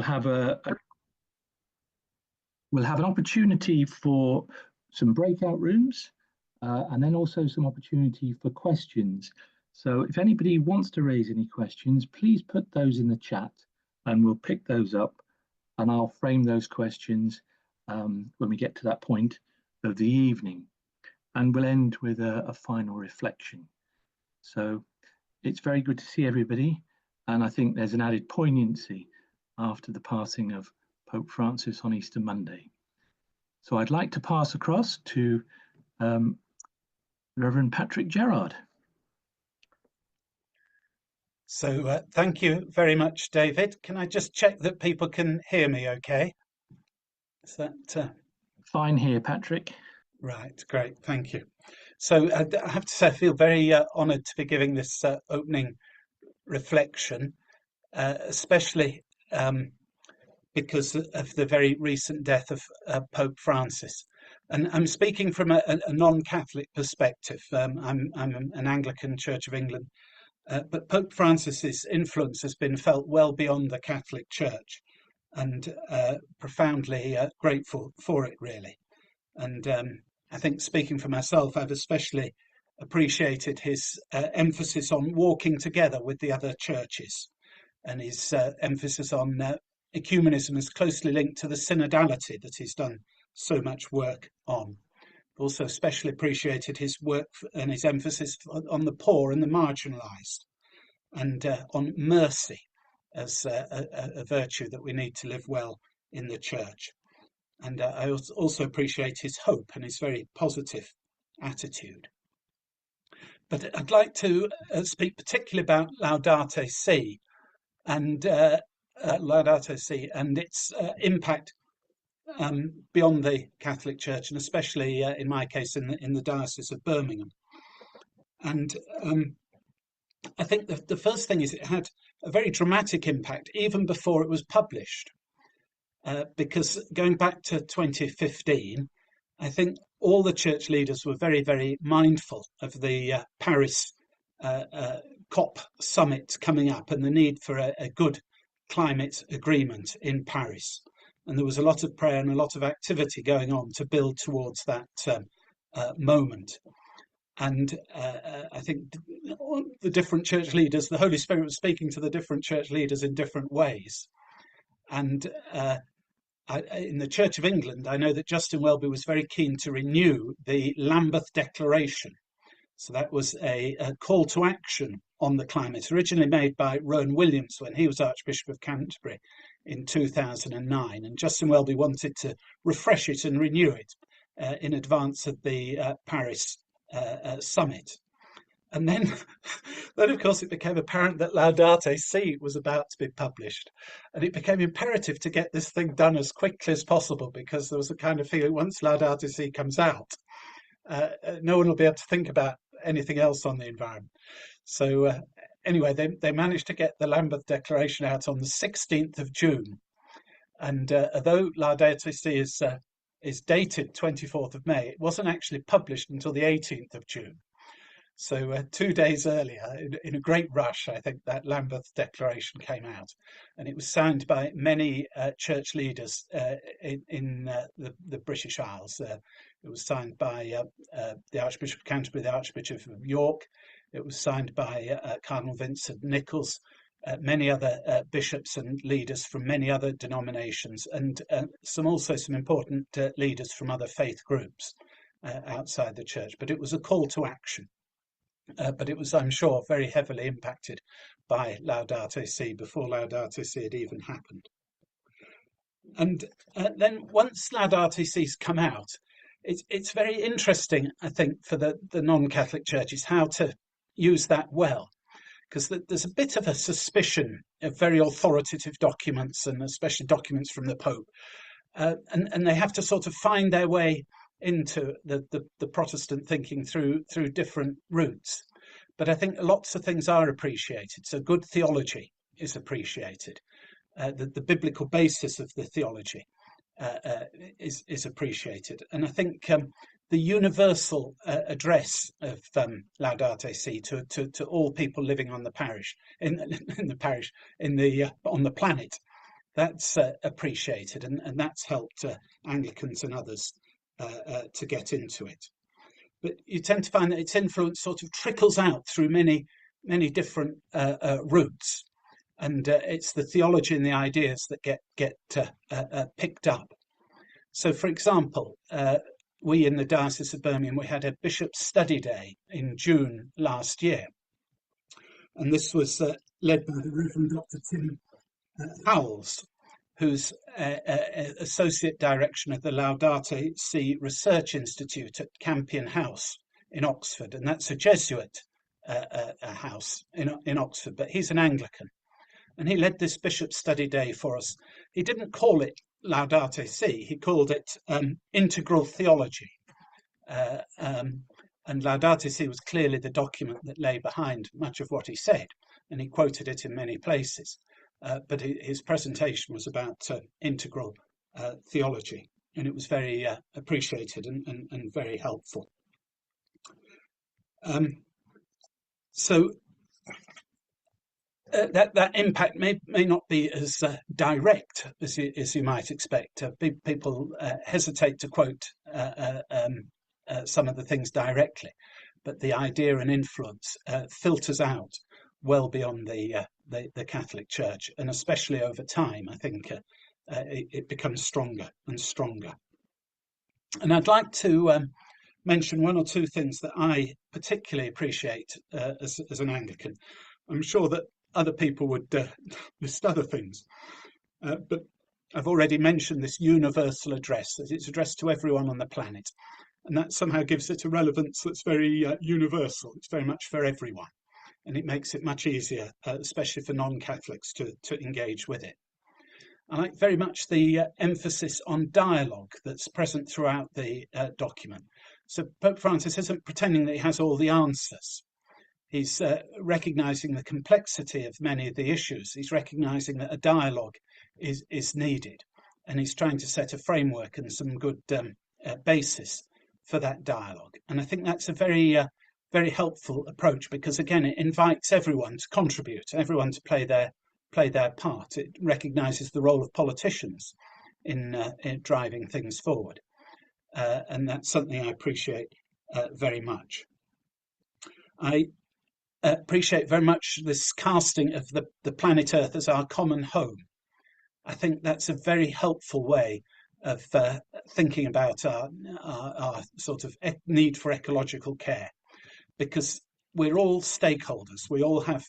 have we'll have an opportunity for some breakout rooms, and then also some opportunity for questions. So if anybody wants to raise any questions, please put those in the chat and we'll pick those up, and I'll frame those questions when we get to that point of the evening. And we'll end with a final reflection. So it's very good to see everybody, and I think there's an added poignancy after the passing of Pope Francis on Easter Monday. So I'd like to pass across to Reverend Patrick Gerard. So thank you very much, David. Can I just check that people can hear me okay? Is that fine here, Patrick? Right, great, thank you. So I have to say I feel very honoured to be giving this opening reflection, especially because of the very recent death of Pope Francis. And I'm speaking from a non-Catholic perspective. I'm an Anglican Church of England, but Pope Francis's influence has been felt well beyond the Catholic Church, and profoundly grateful for it, really. And I think, speaking for myself, I've especially appreciated his emphasis on walking together with the other churches, and his emphasis on ecumenism is closely linked to the synodality that he's done so much work on. Also especially appreciated his work and his emphasis on the poor and the marginalised, and on mercy as a virtue that we need to live well in the church. And I also appreciate his hope and his very positive attitude. But I'd like to speak particularly about Laudato Si and its impact beyond the Catholic Church, and especially in my case in the Diocese of Birmingham. And I think the first thing is it had a very dramatic impact even before it was published, because going back to 2015, I think all the church leaders were very, very mindful of the Paris COP summit coming up and the need for a good climate agreement in Paris. And there was a lot of prayer and a lot of activity going on to build towards that moment. And I think the different church leaders, the Holy Spirit was speaking to the different church leaders in different ways. And in the Church of England, I know that Justin Welby was very keen to renew the Lambeth Declaration. So that was a call to action on the climate, originally made by Rowan Williams when he was Archbishop of Canterbury in 2009. And Justin Welby wanted to refresh it and renew it in advance of the Paris summit. And then, of course, it became apparent that Laudato Si was about to be published. And it became imperative to get this thing done as quickly as possible, because there was a kind of feeling once Laudato Si comes out, no one will be able to think about anything else on the environment. So anyway, they managed to get the Lambeth Declaration out on the 16th of June. And although Laudato Si is dated 24th of May, it wasn't actually published until the 18th of June. So 2 days earlier, in a great rush, I think that Lambeth Declaration came out, and it was signed by many church leaders in the British Isles. It was signed by the Archbishop of Canterbury, the Archbishop of York. It was signed by Cardinal Vincent Nichols, many other bishops and leaders from many other denominations, and some important leaders from other faith groups outside the church. But it was a call to action. But it was, I'm sure, very heavily impacted by Laudato Si before Laudato Si had even happened. And then once Laudato Si's come out, it's very interesting, I think, for the non-Catholic churches how to use that well, because there's a bit of a suspicion of very authoritative documents, and especially documents from the Pope, and they have to sort of find their way into the Protestant thinking through different routes. But I think lots of things are appreciated. So good theology is appreciated. The biblical basis of the theology is appreciated. And I think the universal address of Laudato Si to all people living on the parish, on the planet, that's appreciated, and that's helped Anglicans and others to get into it. But you tend to find that its influence sort of trickles out through many different routes, and it's the theology and the ideas that get picked up. So, for example, we in the Diocese of Birmingham, we had a Bishop's Study Day in June last year, and this was led by the Reverend Dr. Tim Howells, who's Associate Director of the Laudato Si Research Institute at Campion House in Oxford, and that's a Jesuit house in Oxford, but he's an Anglican. And he led this Bishop's Study Day for us. He didn't call it Laudato Si, he called it integral theology. And Laudato Si was clearly the document that lay behind much of what he said, and he quoted it in many places. But his presentation was about integral theology, and it was very appreciated and very helpful. So that impact may not be as direct as you might expect. People hesitate to quote some of the things directly, but the idea and influence filters out well beyond the Catholic Church, and especially over time, I think it becomes stronger and stronger. And I'd like to mention one or two things that I particularly appreciate as an Anglican. I'm sure that other people would list other things, but I've already mentioned this universal address, that it's addressed to everyone on the planet, and that somehow gives it a relevance that's very universal. It's very much for everyone, and it makes it much easier, especially for non-Catholics, to engage with it. I like very much the emphasis on dialogue that's present throughout the document. So Pope Francis isn't pretending that he has all the answers. He's recognising the complexity of many of the issues. He's recognising that a dialogue is needed, and he's trying to set a framework and some good basis for that dialogue. And I think that's a very helpful approach, because again, it invites everyone to contribute, everyone to play their part. It recognises the role of politicians in driving things forward, and that's something I appreciate very much. I appreciate very much this casting of the planet Earth as our common home. I think that's a very helpful way of thinking about our sort of need for ecological care, because we're all stakeholders. We all have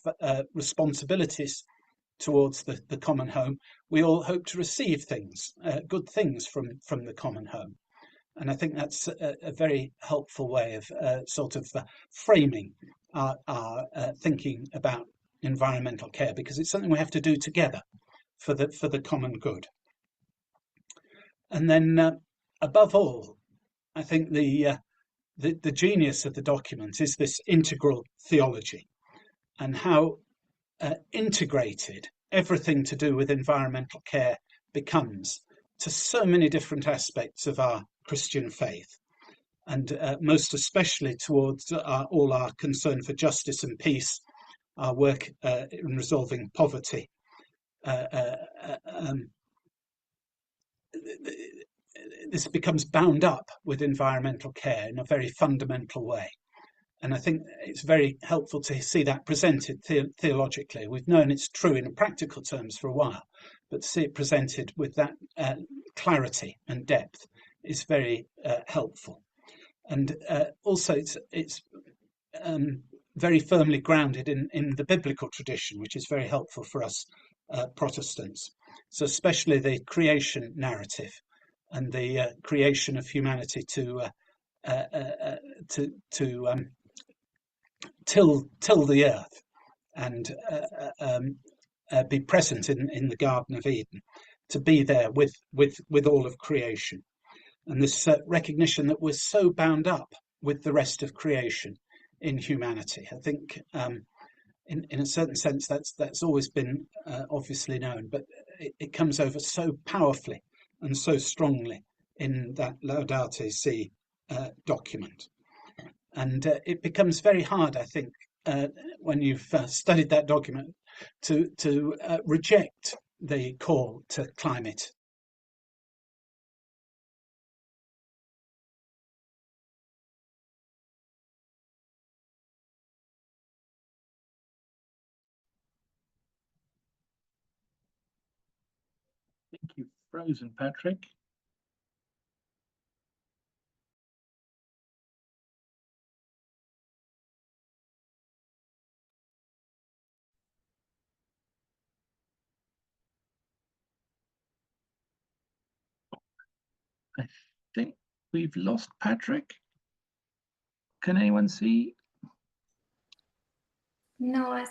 responsibilities towards the common home. We all hope to receive things, good things from the common home. And I think that's a very helpful way of sort of framing our thinking about environmental care, because it's something we have to do together for the common good. And then above all, I think the genius of the document is this integral theology, and how integrated everything to do with environmental care becomes to so many different aspects of our Christian faith, and most especially towards all our concern for justice and peace, our work in resolving poverty. This becomes bound up with environmental care in a very fundamental way. And I think it's very helpful to see that presented theologically. We've known it's true in practical terms for a while, but to see it presented with that clarity and depth is very helpful. And also it's very firmly grounded in the biblical tradition, which is very helpful for us Protestants. So especially the creation narrative and the creation of humanity to till the earth and be present in the Garden of Eden, to be there with all of creation, and this recognition that we're so bound up with the rest of creation in humanity. I think in a certain sense that's always been obviously known, but it comes over so powerfully and so strongly in that Laudato Si document. And it becomes very hard, I think, when you've studied that document, to reject the call to climate. I think you've frozen, Patrick. I think we've lost Patrick. Can anyone see? No,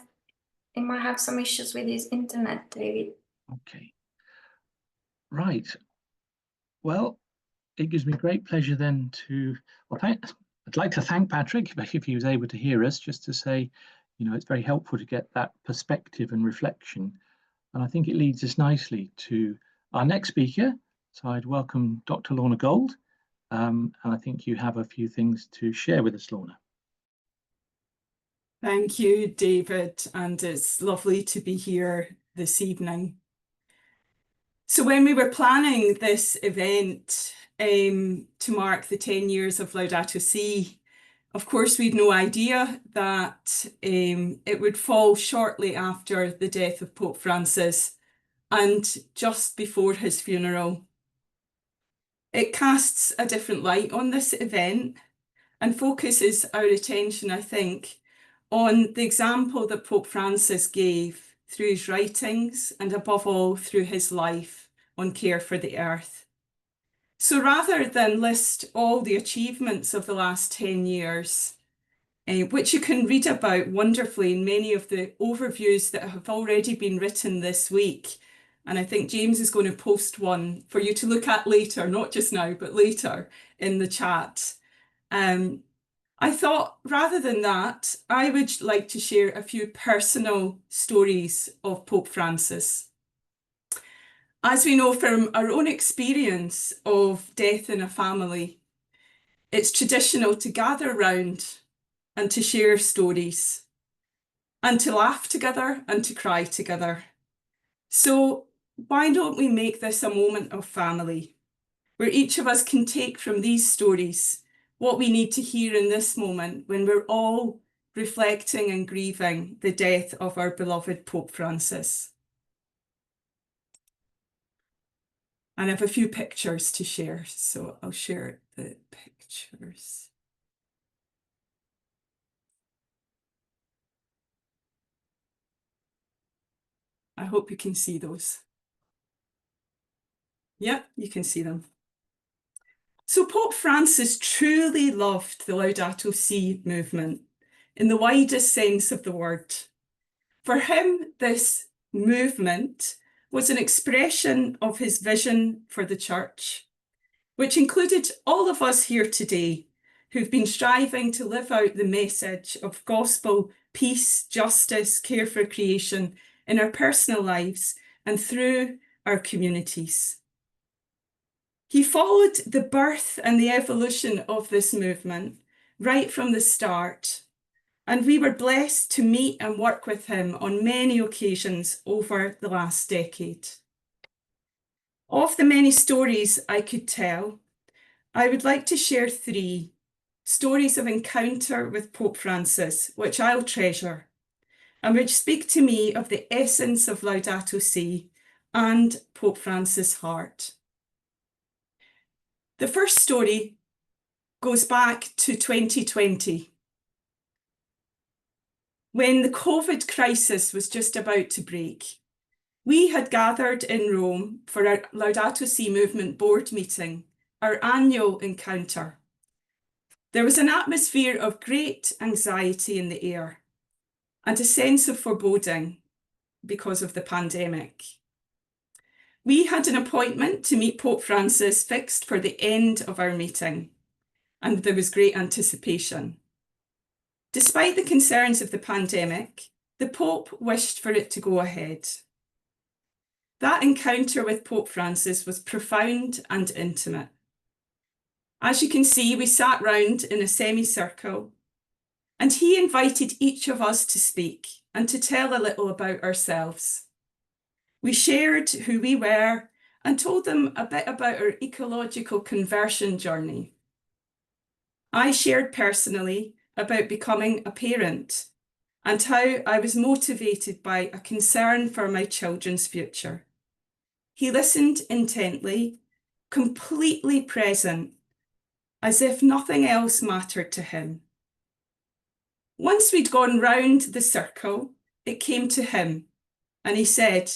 he might have some issues with his internet, David. Okay. Right. Well, it gives me great pleasure then to, well, I'd like to thank Patrick if he was able to hear us, just to say, you know, it's very helpful to get that perspective and reflection. And I think it leads us nicely to our next speaker. So I'd welcome Dr. Lorna Gold. And I think you have a few things to share with us, Lorna. Thank you, David, and it's lovely to be here this evening. So when we were planning this event to mark the 10 years of Laudato Si, of course, we'd no idea that it would fall shortly after the death of Pope Francis and just before his funeral. It casts a different light on this event and focuses our attention, I think, on the example that Pope Francis gave through his writings and above all through his life on care for the earth. So rather than list all the achievements of the last 10 years, which you can read about wonderfully in many of the overviews that have already been written this week, and I think James is going to post one for you to look at later, not just now, but later in the chat. I thought rather than that, I would like to share a few personal stories of Pope Francis. As we know from our own experience of death in a family, it's traditional to gather around and to share stories and to laugh together and to cry together. So why don't we make this a moment of family where each of us can take from these stories what we need to hear in this moment when we're all reflecting and grieving the death of our beloved Pope Francis. And I have a few pictures to share, so I'll share the pictures. I hope you can see those. Yep, you can see them. So Pope Francis truly loved the Laudato Si movement in the widest sense of the word. For him, this movement was an expression of his vision for the church, which included all of us here today who've been striving to live out the message of gospel, peace, justice, care for creation in our personal lives and through our communities. He followed the birth and the evolution of this movement right from the start, and we were blessed to meet and work with him on many occasions over the last decade. Of the many stories I could tell, I would like to share 3 stories of encounter with Pope Francis, which I'll treasure, and which speak to me of the essence of Laudato Si and Pope Francis' heart. The first story goes back to 2020, when the COVID crisis was just about to break. We had gathered in Rome for our Laudato Si movement board meeting, our annual encounter. There was an atmosphere of great anxiety in the air and a sense of foreboding because of the pandemic. We had an appointment to meet Pope Francis fixed for the end of our meeting, and there was great anticipation. Despite the concerns of the pandemic, the Pope wished for it to go ahead. That encounter with Pope Francis was profound and intimate. As you can see, we sat round in a semicircle, and he invited each of us to speak and to tell a little about ourselves. We shared who we were and told them a bit about our ecological conversion journey. I shared personally about becoming a parent and how I was motivated by a concern for my children's future. He listened intently, completely present, as if nothing else mattered to him. Once we'd gone round the circle, it came to him, and he said,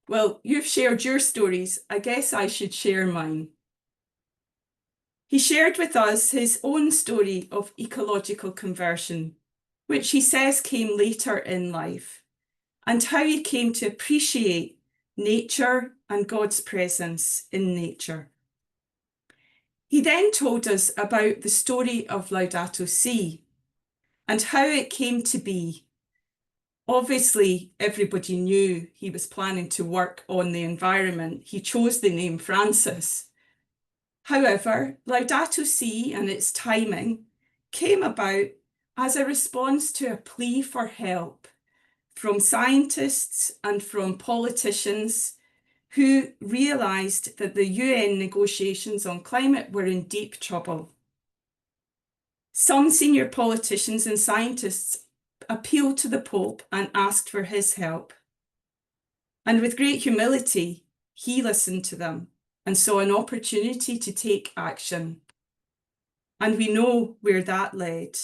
"Well, you've shared your stories. I guess I should share mine." He shared with us his own story of ecological conversion, which he says came later in life, and how he came to appreciate nature and God's presence in nature. He then told us about the story of Laudato Si and how it came to be. Obviously, everybody knew he was planning to work on the environment. He chose the name Francis. However, Laudato Si and its timing came about as a response to a plea for help from scientists and from politicians who realised that the UN negotiations on climate were in deep trouble. Some senior politicians and scientists appealed to the Pope and asked for his help. And with great humility, he listened to them and saw an opportunity to take action. And we know where that led.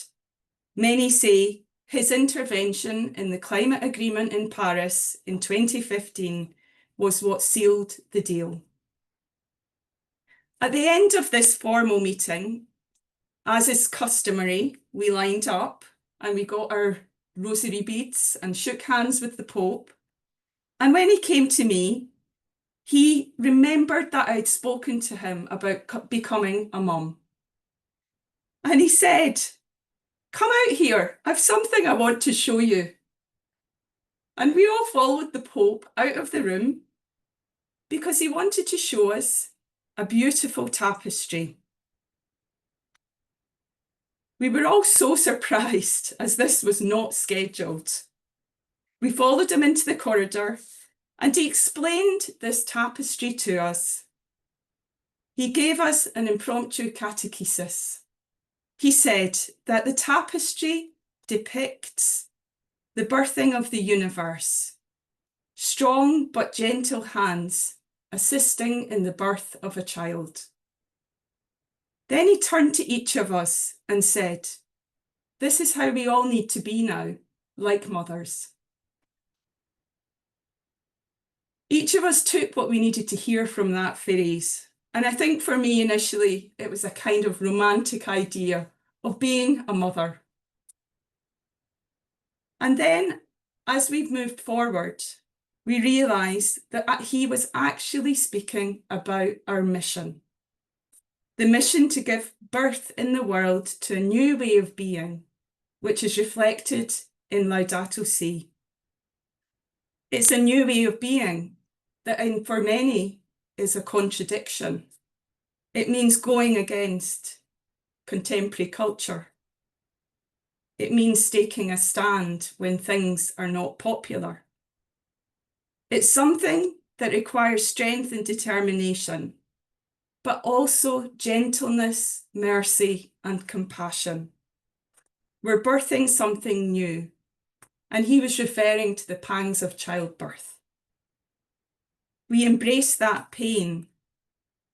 Many say his intervention in the climate agreement in Paris in 2015 was what sealed the deal. At the end of this formal meeting, as is customary, we lined up and we got our rosary beads and shook hands with the Pope. And when he came to me, he remembered that I'd spoken to him about becoming a mum. And he said, "Come out here, I've something I want to show you." And we all followed the Pope out of the room because he wanted to show us a beautiful tapestry. We were all so surprised as this was not scheduled. We followed him into the corridor and he explained this tapestry to us. He gave us an impromptu catechesis. He said that the tapestry depicts the birthing of the universe, strong but gentle hands assisting in the birth of a child. Then he turned to each of us and said, "This is how we all need to be now, like mothers." Each of us took what we needed to hear from that phrase. And I think for me initially, it was a kind of romantic idea of being a mother. And then as we've moved forward, we realised that he was actually speaking about our mission. The mission to give birth in the world to a new way of being, which is reflected in Laudato Si. It's a new way of being that for many is a contradiction. It means going against contemporary culture. It means taking a stand when things are not popular. It's something that requires strength and determination, but also gentleness, mercy, and compassion. We're birthing something new, and he was referring to the pangs of childbirth. We embrace that pain,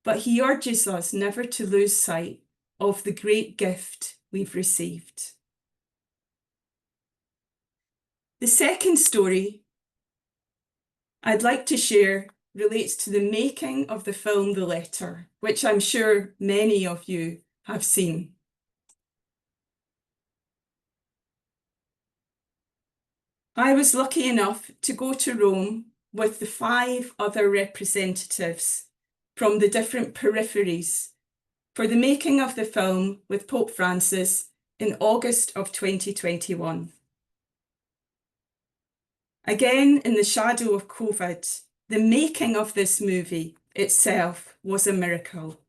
but he urges us never to lose sight of the great gift we've received. The second story I'd like to share relates to the making of the film The Letter, which I'm sure many of you have seen. I was lucky enough to go to Rome with the 5 other representatives from the different peripheries for the making of the film with Pope Francis in August of 2021. Again, in the shadow of COVID, the making of this movie itself was a miracle.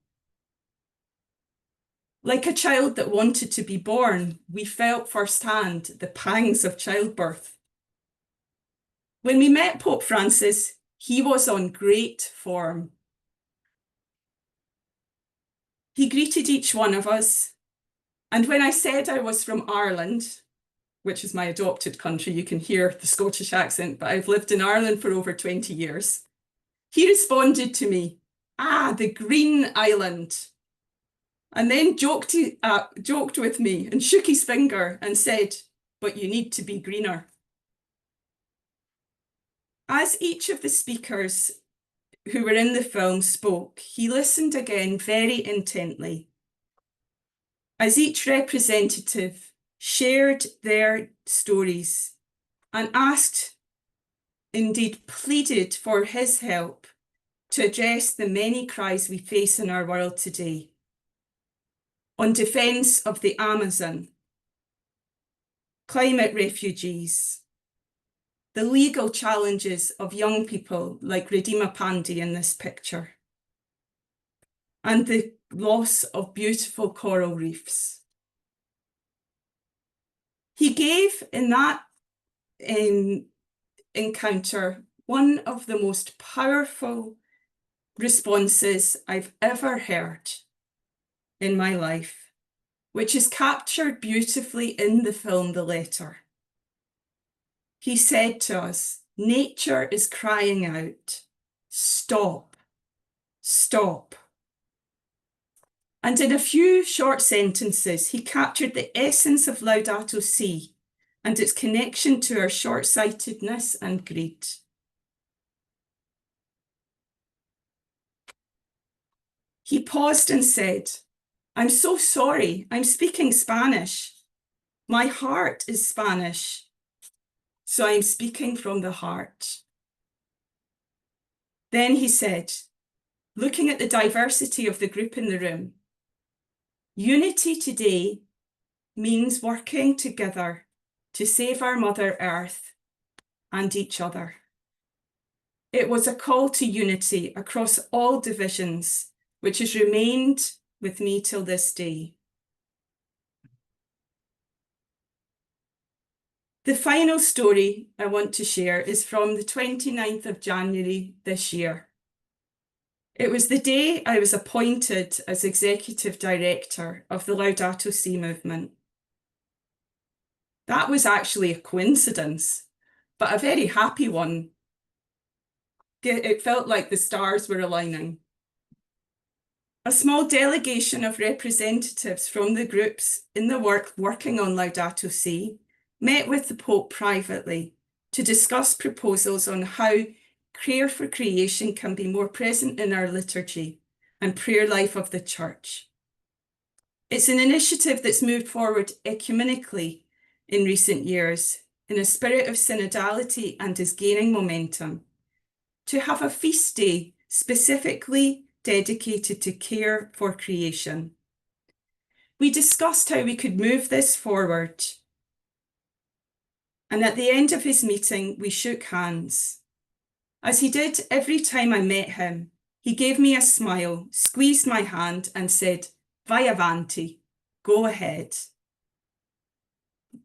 Like a child that wanted to be born, we felt firsthand the pangs of childbirth. When we met Pope Francis, He was on great form. He greeted each one of us, and when I said I was from Ireland, which is my adopted country, you can hear the Scottish accent, but I've lived in Ireland for over 20 years, he responded to me, "Ah, the Green Island," and then joked with me and shook his finger and said, "But you need to be greener." As each of the speakers who were in the film spoke, he listened again very intently. As each representative shared their stories and asked, indeed pleaded for his help to address the many cries we face in our world today on defence of the Amazon, climate refugees, the legal challenges of young people like Redima Pandey in this picture, and the loss of beautiful coral reefs. He gave in that encounter one of the most powerful responses I've ever heard in my life, which is captured beautifully in the film The Letter. He said to us, "Nature is crying out, stop, stop." And in a few short sentences, he captured the essence of Laudato Si and its connection to our short-sightedness and greed. He paused and said, "I'm so sorry, I'm speaking Spanish. My heart is Spanish, so I'm speaking from the heart." Then he said, looking at the diversity of the group in the room, "Unity today means working together to save our Mother Earth and each other." It was a call to unity across all divisions, which has remained with me till this day. The final story I want to share is from the 29th of January this year. It was the day I was appointed as Executive Director of the Laudato Si movement. That was actually a coincidence, but a very happy one. It felt like the stars were aligning. A small delegation of representatives from the groups in the working on Laudato Si met with the Pope privately to discuss proposals on how prayer for creation can be more present in our liturgy and prayer life of the Church. It's an initiative that's moved forward ecumenically in recent years in a spirit of synodality and is gaining momentum. To have a feast day specifically dedicated to care for creation. We discussed how we could move this forward. And at the end of his meeting, we shook hands. As he did every time I met him, he gave me a smile, squeezed my hand and said, "Vai avanti, go ahead."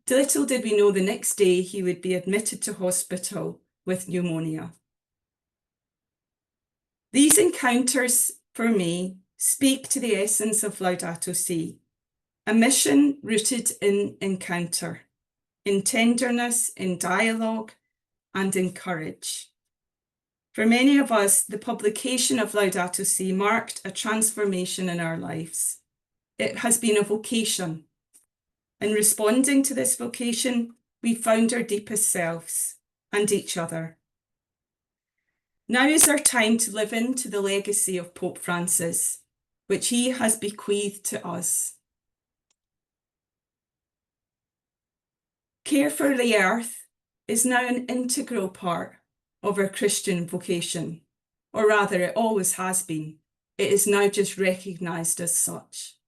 Little did we know the next day he would be admitted to hospital with pneumonia. These encounters, for me, speak to the essence of Laudato Si, a mission rooted in encounter, in tenderness, in dialogue, and in courage. For many of us, the publication of Laudato Si marked a transformation in our lives. It has been a vocation. In responding to this vocation, we found our deepest selves and each other. Now is our time to live into the legacy of Pope Francis, which he has bequeathed to us. Care for the earth is now an integral part of our Christian vocation, or rather it always has been. It is now just recognised as such.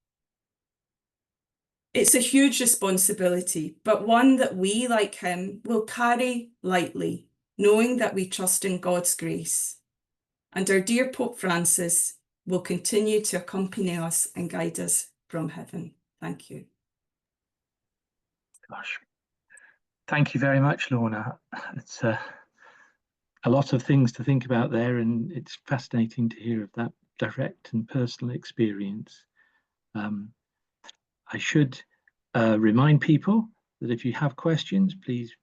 It's a huge responsibility, but one that we, like him, will carry lightly, knowing that we trust in God's grace. And our dear Pope Francis will continue to accompany us and guide us from heaven. Thank you. Gosh, thank you very much, Lorna. It's a lot of things to think about there, and it's fascinating to hear of that direct and personal experience. I should remind people that if you have questions, please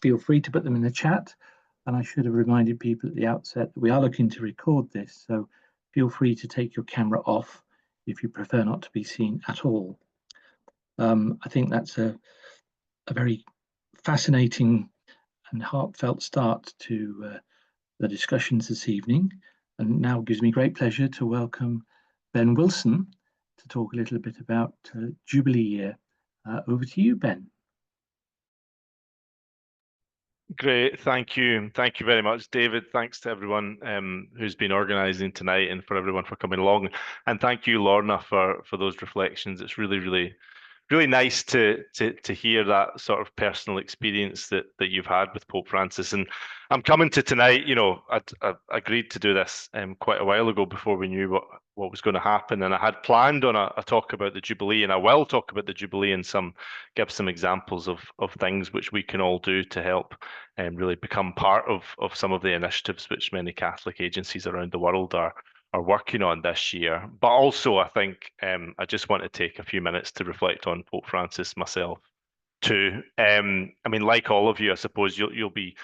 feel free to put them in the chat. And I should have reminded people at the outset that we are looking to record this, so feel free to take your camera off if you prefer not to be seen at all. I think that's a very fascinating and heartfelt start to the discussions this evening. And now it gives me great pleasure to welcome Ben Wilson to talk a little bit about Jubilee Year. Over to you, Ben. Great, thank you. Thank you very much, David. Thanks to everyone who's been organising tonight, and for everyone for coming along. And thank you, Lorna, for those reflections. It's really nice to hear that sort of personal experience that you've had with Pope Francis. And I'm coming to tonight, you know, I agreed to do this quite a while ago before we knew what was going to happen, and I had planned on a talk about the Jubilee, and I will talk about the Jubilee and give some examples of things which we can all do to help really become part of some of the initiatives which many Catholic agencies around the world are working on this year. But also, I think I just want to take a few minutes to reflect on Pope Francis myself too. I mean, like all of you, I suppose you'll be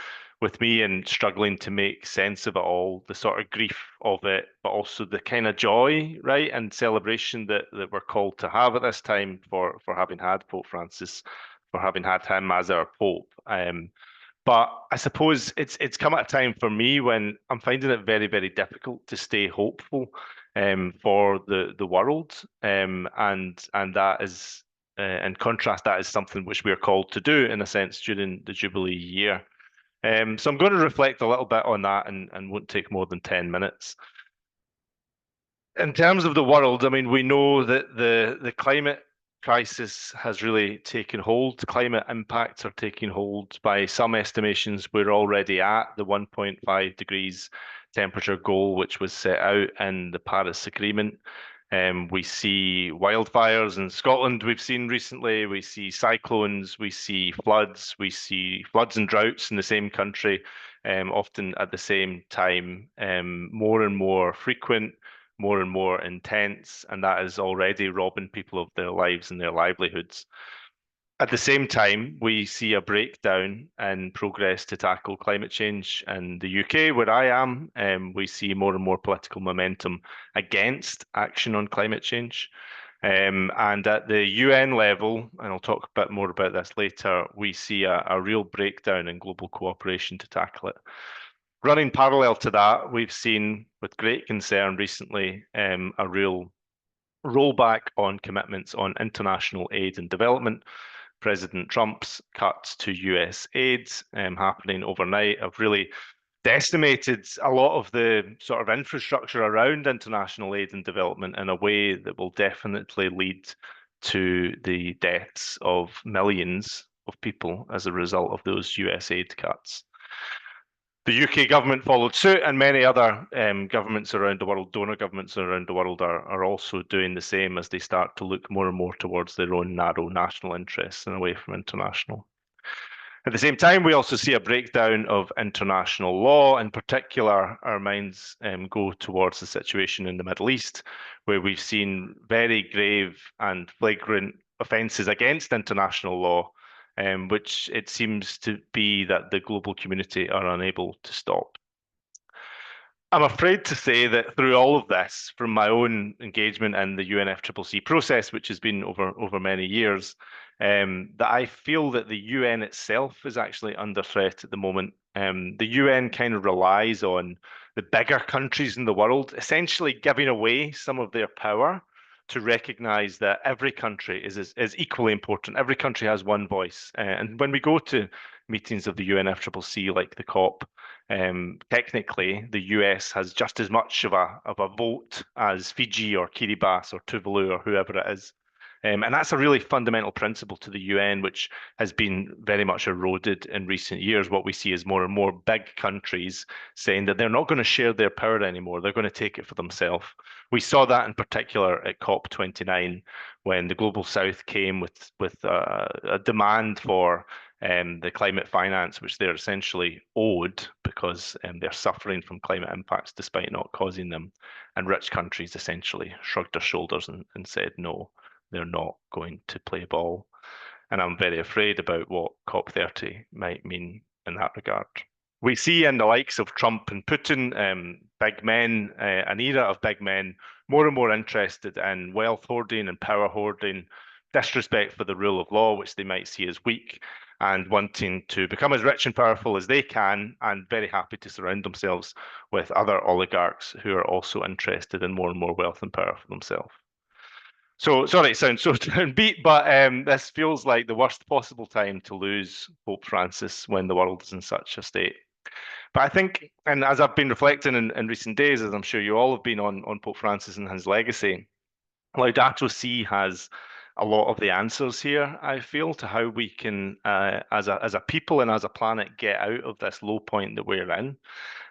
with me and struggling to make sense of it all, the sort of grief of it, but also the kind of joy, right, and celebration that we're called to have at this time for having had Pope Francis, for having had him as our Pope. But I suppose it's come at a time for me when I'm finding it very difficult to stay hopeful for the world, and that is, in contrast, that is something which we are called to do in a sense during the Jubilee year. So I'm going to reflect a little bit on that, and won't take more than 10 minutes. In terms of the world, I mean, we know that the climate crisis has really taken hold. Climate impacts are taking hold. By some estimations, we're already at the 1.5 degrees temperature goal, which was set out in the Paris Agreement. We see wildfires in Scotland we've seen recently. We see cyclones, we see floods and droughts in the same country, often at the same time, more and more frequent, more and more intense, and that is already robbing people of their lives and their livelihoods. At the same time, we see a breakdown in progress to tackle climate change in the UK, where I am. We see more and more political momentum against action on climate change. And at the UN level, and I'll talk a bit more about this later, we see a real breakdown in global cooperation to tackle it. Running parallel to that, we've seen with great concern recently a real rollback on commitments on international aid and development. President Trump's cuts to US aid happening overnight have really decimated a lot of the sort of infrastructure around international aid and development in a way that will definitely lead to the deaths of millions of people as a result of those US aid cuts. The UK government followed suit, and many other governments around the world, donor governments around the world, are also doing the same as they start to look more and more towards their own narrow national interests and away from international. At the same time, we also see a breakdown of international law. In particular, our minds go towards the situation in the Middle East, where we've seen very grave and flagrant offences against international law, which it seems to be that the global community are unable to stop. I'm afraid to say that through all of this, from my own engagement in the UNFCCC process, which has been over many years, that I feel that the UN itself is actually under threat at the moment. The UN kind of relies on the bigger countries in the world, essentially giving away some of their power to recognize that every country is equally important. Every country has one voice. And when we go to meetings of the UNFCCC, like the COP, technically the US has just as much of a vote as Fiji or Kiribati or Tuvalu or whoever it is. And that's a really fundamental principle to the UN, which has been very much eroded in recent years. What we see is more and more big countries saying that they're not going to share their power anymore. They're going to take it for themselves. We saw that in particular at COP29, when the Global South came with a demand for the climate finance, which they're essentially owed because they're suffering from climate impacts despite not causing them. And rich countries essentially shrugged their shoulders and said, no, they're not going to play ball. And I'm very afraid about what COP30 might mean in that regard. We see in the likes of Trump and Putin, big men, an era of big men, more and more interested in wealth hoarding and power hoarding, disrespect for the rule of law, which they might see as weak, and wanting to become as rich and powerful as they can, and very happy to surround themselves with other oligarchs who are also interested in more and more wealth and power for themselves. So, sorry, it sounds so downbeat, but this feels like the worst possible time to lose Pope Francis when the world is in such a state. But I think, and as I've been reflecting in recent days, as I'm sure you all have been on Pope Francis and his legacy, Laudato Si has a lot of the answers here, I feel, to how we can, as a people and as a planet, get out of this low point that we're in.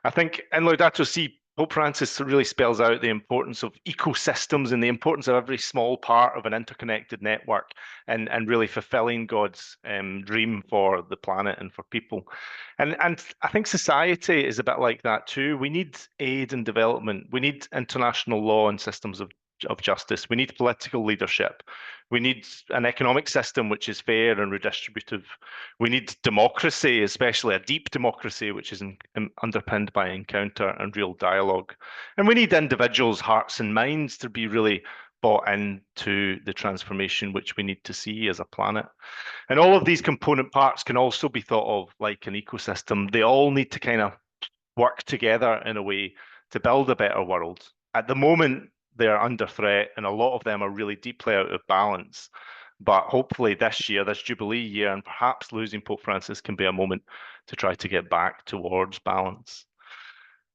I think in Laudato Si, Pope Francis really spells out the importance of ecosystems and the importance of every small part of an interconnected network and really fulfilling God's dream for the planet and for people. And I think society is a bit like that too. We need aid and development. We need international law and systems of justice. We need political leadership. We need an economic system which is fair and redistributive. We need democracy, especially a deep democracy, which is underpinned by encounter and real dialogue. And we need individuals' hearts and minds to be really bought into the transformation which we need to see as a planet. And all of these component parts can also be thought of like an ecosystem. They all need to kind of work together in a way to build a better world. At the moment, they're under threat, and a lot of them are really deeply out of balance. But hopefully this year, this Jubilee year, and perhaps losing Pope Francis can be a moment to try to get back towards balance.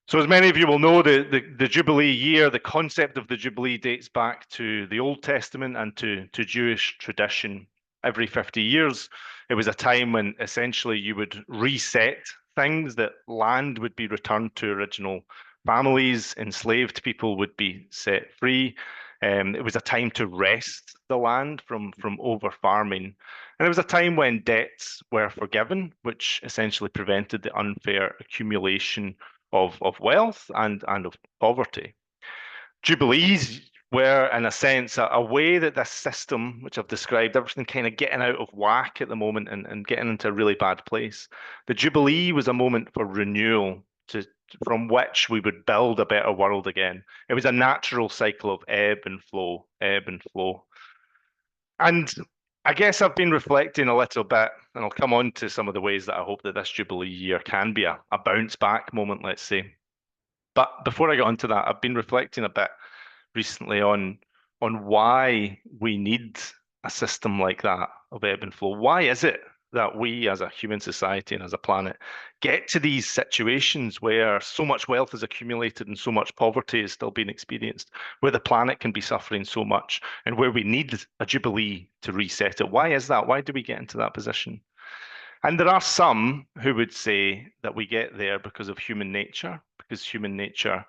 So as many of you will know, the Jubilee year, the concept of the Jubilee dates back to the Old Testament and to Jewish tradition. Every 50 years, it was a time when essentially you would reset things, that land would be returned to original families, enslaved people would be set free. It was a time to wrest the land from over farming. And it was a time when debts were forgiven, which essentially prevented the unfair accumulation of wealth and of poverty. Jubilees were, in a sense, a way that this system, which I've described, everything kind of getting out of whack at the moment and getting into a really bad place. The Jubilee was a moment for renewal, from which we would build a better world again. It was a natural cycle of ebb and flow, ebb and flow. And I guess I've been reflecting a little bit, and I'll come on to some of the ways that I hope that this Jubilee year can be a bounce back moment, let's say. But before I get onto that, I've been reflecting a bit recently on why we need a system like that of ebb and flow. Why is it that we as a human society and as a planet get to these situations where so much wealth is accumulated and so much poverty is still being experienced, where the planet can be suffering so much and where we need a Jubilee to reset it? Why is that? Why do we get into that position? And there are some who would say that we get there because of human nature, because human nature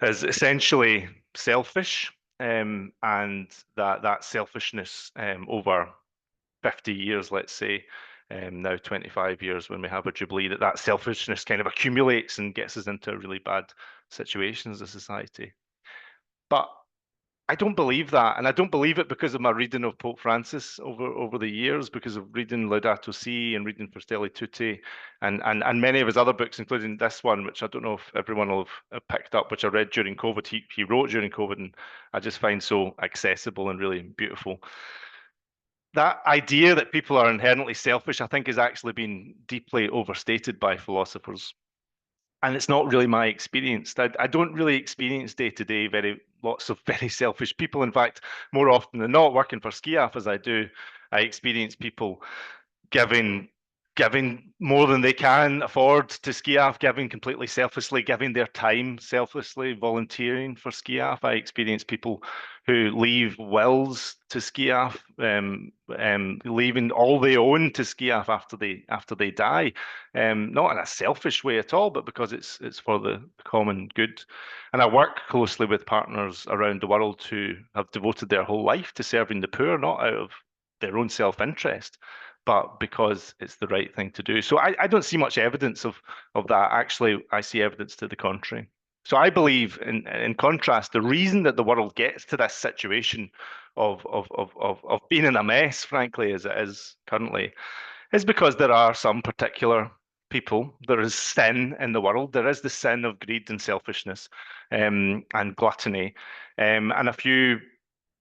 is essentially selfish, and that selfishness over 50 years, let's say, now 25 years when we have a Jubilee, that selfishness kind of accumulates and gets us into a really bad situation as a society. But I don't believe that, and I don't believe it because of my reading of Pope Francis over the years, because of reading Laudato Si and reading Fratelli Tutti, and many of his other books, including this one, which I don't know if everyone will have picked up, which I read during COVID. He wrote during COVID, and I just find so accessible and really beautiful. That idea that people are inherently selfish, I think, has actually been deeply overstated by philosophers. And it's not really my experience. I don't really experience day to day lots of very selfish people. In fact, more often than not, working for SCIAF as I do, I experience people giving more than they can afford to SCIAF, giving completely selflessly, giving their time selflessly, volunteering for SCIAF. I experience people who leave wills to SCIAF, leaving all they own to SCIAF after they die, not in a selfish way at all, but because it's for the common good. And I work closely with partners around the world who have devoted their whole life to serving the poor, not out of their own self-interest, but because it's the right thing to do. So I don't see much evidence of that. Actually, I see evidence to the contrary. So I believe, in contrast, the reason that the world gets to this situation of being in a mess, frankly, as it is currently, is because there are some particular people. There is sin in the world. There is the sin of greed and selfishness, and gluttony, and a few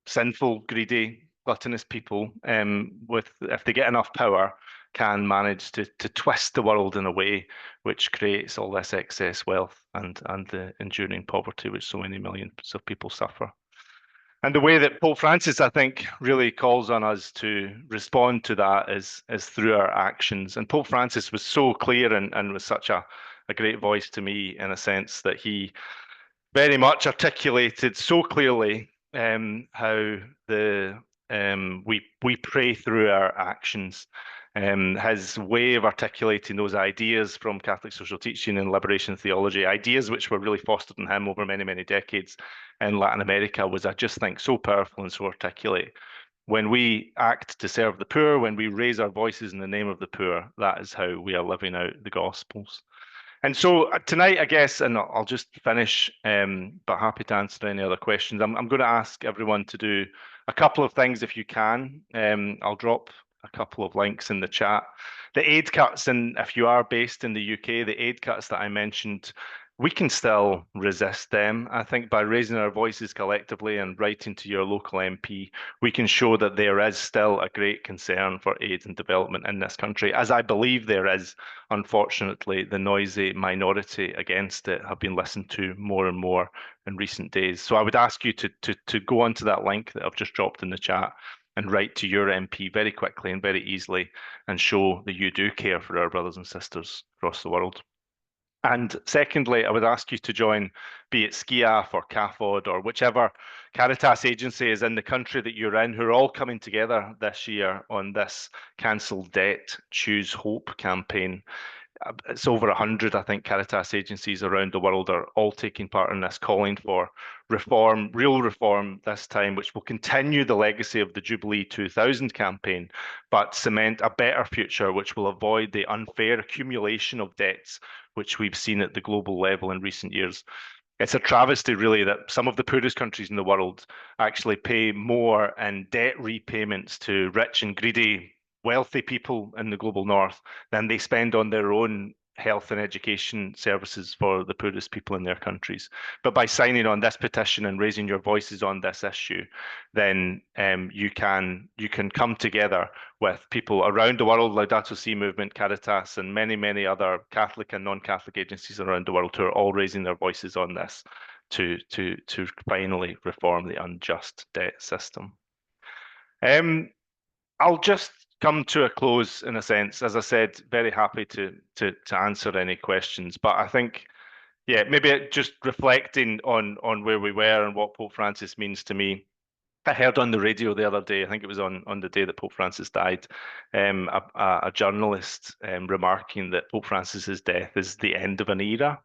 sinful, greedy, gluttonous people, if they get enough power, can manage to twist the world in a way which creates all this excess wealth and the enduring poverty which so many millions of people suffer. And the way that Pope Francis, I think, really calls on us to respond to that is through our actions. And Pope Francis was so clear and was such a great voice to me, in a sense that he very much articulated so clearly how we pray through our actions. His way of articulating those ideas from Catholic social teaching and liberation theology, ideas which were really fostered in him over many, many decades in Latin America, was, I just think, so powerful and so articulate. When we act to serve the poor, when we raise our voices in the name of the poor, that is how we are living out the Gospels. And so tonight, I guess, and I'll just finish, but happy to answer any other questions. I'm going to ask everyone to do a couple of things if you can. I'll drop a couple of links in the chat. The aid cuts, and if you are based in the UK, the aid cuts that I mentioned, we can still resist them. I think by raising our voices collectively and writing to your local MP, we can show that there is still a great concern for aid and development in this country, as I believe there is. Unfortunately, the noisy minority against it have been listened to more and more in recent days. So I would ask you to go onto that link that I've just dropped in the chat and write to your MP very quickly and very easily, and show that you do care for our brothers and sisters across the world. And secondly, I would ask you to join, be it SCIAF or CAFOD or whichever Caritas agency is in the country that you're in, who are all coming together this year on this Cancel Debt, Choose Hope campaign. It's over 100, I think, Caritas agencies around the world are all taking part in this, calling for reform, real reform this time, which will continue the legacy of the Jubilee 2000 campaign, but cement a better future which will avoid the unfair accumulation of debts which we've seen at the global level in recent years. It's a travesty, really, that some of the poorest countries in the world actually pay more in debt repayments to rich and greedy wealthy people in the global north than they spend on their own health and education services for the poorest people in their countries. But by signing on this petition and raising your voices on this issue, then you can come together with people around the world, Laudato Si movement, Caritas, and many, many other Catholic and non-Catholic agencies around the world who are all raising their voices on this to finally reform the unjust debt system. I'll just come to a close, in a sense. As I said, very happy to answer any questions, but I think, yeah, maybe just reflecting on where we were and what Pope Francis means to me. I heard on the radio the other day, I think it was on the day that Pope Francis died, a journalist remarking that Pope Francis's death is the end of an era.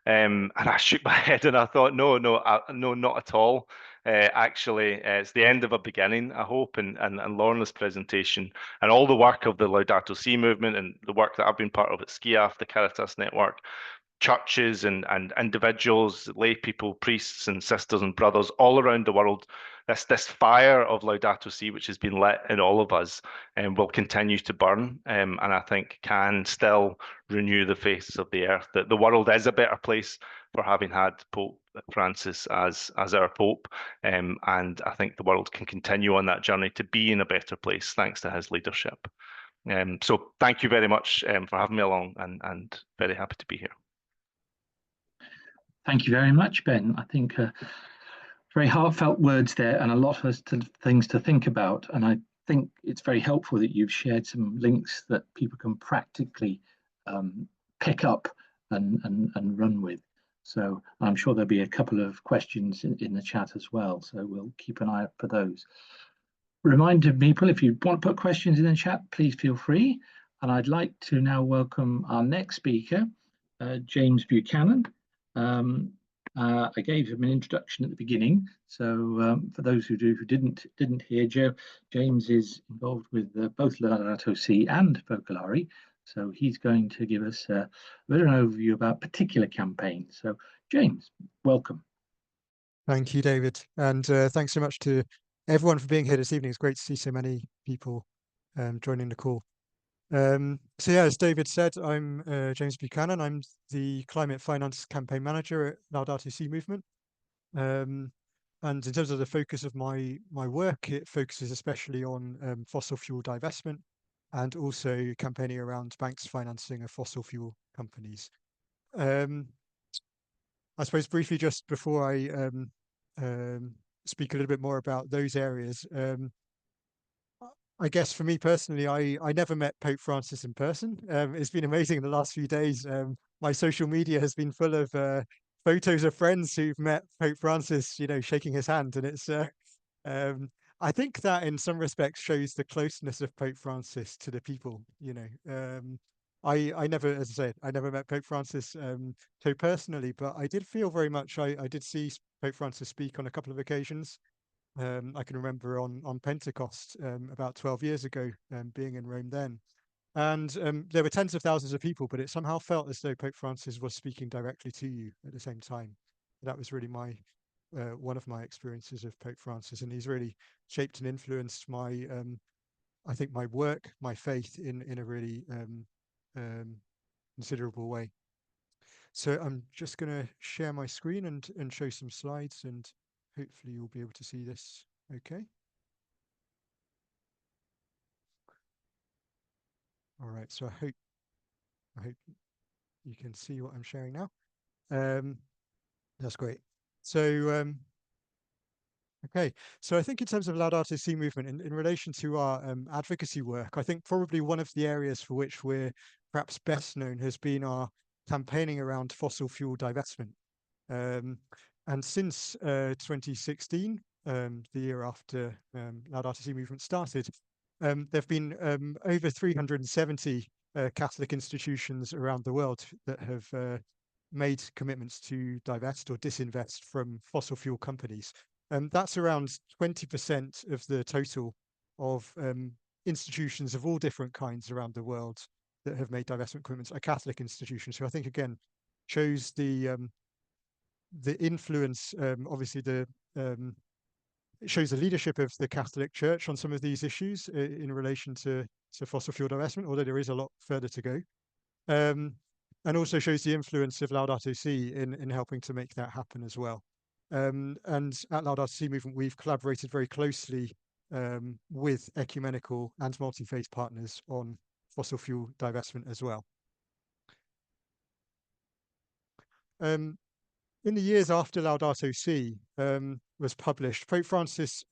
And I shook my head and I thought, no, not at all. Actually, it's the end of a beginning, I hope, and Lorna's presentation and all the work of the Laudato Si movement and the work that I've been part of at SCIAF, the Caritas network, churches and individuals, lay people, priests and sisters and brothers all around the world. This fire of Laudato Si, which has been lit in all of us, will continue to burn, and I think can still renew the face of the earth. That the world is a better place for having had Pope Francis as our Pope, and I think the world can continue on that journey to be in a better place thanks to his leadership. So thank you very much for having me along, and very happy to be here. Thank you very much, Ben. I think very heartfelt words there and a lot of things to think about. And I think it's very helpful that you've shared some links that people can practically pick up and run with. So I'm sure there'll be a couple of questions in the chat as well. So we'll keep an eye out for those. Reminder people, if you want to put questions in the chat, please feel free. And I'd like to now welcome our next speaker, James Buchanan. I gave him an introduction at the beginning, so for those who didn't hear, James is involved with both Laudato Si and Focolare, so he's going to give us a bit of an overview about particular campaigns. So, James, welcome. Thank you, David, and thanks so much to everyone for being here this evening. It's great to see so many people joining the call. So yeah, as David said, I'm James Buchanan. I'm the Climate Finance Campaign Manager at Laudato Si movement. And in terms of the focus of my work, it focuses especially on fossil fuel divestment and also campaigning around banks financing of fossil fuel companies. I suppose briefly, just before I speak a little bit more about those areas, I guess for me personally, I never met Pope Francis in person. It's been amazing in the last few days. My social media has been full of photos of friends who've met Pope Francis, you know, shaking his hand. And it's, I think that in some respects shows the closeness of Pope Francis to the people, you know. I never, as I said, I never met Pope Francis so personally, but I did feel very much, I did see Pope Francis speak on a couple of occasions. I can remember on Pentecost about 12 years ago, being in Rome then. And there were tens of thousands of people, but it somehow felt as though Pope Francis was speaking directly to you at the same time. That was really my one of my experiences of Pope Francis, and he's really shaped and influenced my, I think, my work, my faith in a really considerable way. So I'm just going to share my screen and show some slides, and hopefully you'll be able to see this okay. All right, so I hope you can see what I'm sharing now. That's great. So okay, so I think in terms of Laudato Si movement, in relation to our advocacy work, I think probably one of the areas for which we're perhaps best known has been our campaigning around fossil fuel divestment. And since 2016, the year after Laudato Si movement started, there have been over 370 Catholic institutions around the world that have made commitments to divest or disinvest from fossil fuel companies. That's around 20% of the total of institutions of all different kinds around the world that have made divestment commitments are Catholic institutions. So I think, again, shows the influence, obviously it shows the leadership of the Catholic Church on some of these issues in relation to fossil fuel divestment, although there is a lot further to go. And also shows the influence of Laudato Si in helping to make that happen as well. And at Laudato Si movement, we've collaborated very closely with ecumenical and multi-faith partners on fossil fuel divestment as well. In the years after Laudato Si was published, Pope Francis,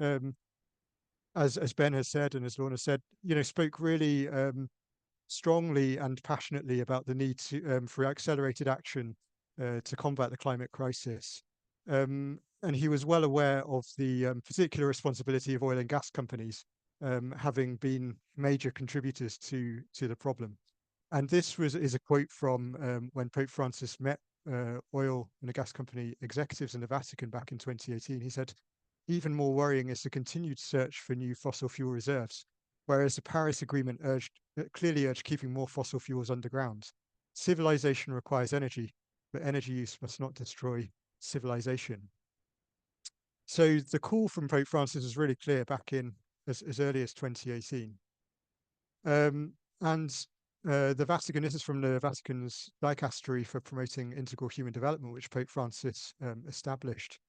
as Ben has said and as Lorna said, you know, spoke really strongly and passionately about the need to, for accelerated action to combat the climate crisis. And he was well aware of the particular responsibility of oil and gas companies, having been major contributors to the problem. And this is a quote from when Pope Francis met oil and a gas company executives in the Vatican back in 2018. He said, "Even more worrying is the continued search for new fossil fuel reserves, whereas the Paris Agreement clearly urged keeping more fossil fuels underground. Civilization requires energy, but energy use must not destroy civilization." So the call from Pope Francis was really clear back in as early as 2018. The Vatican, this is from the Vatican's dicastery for promoting integral human development, which Pope Francis established,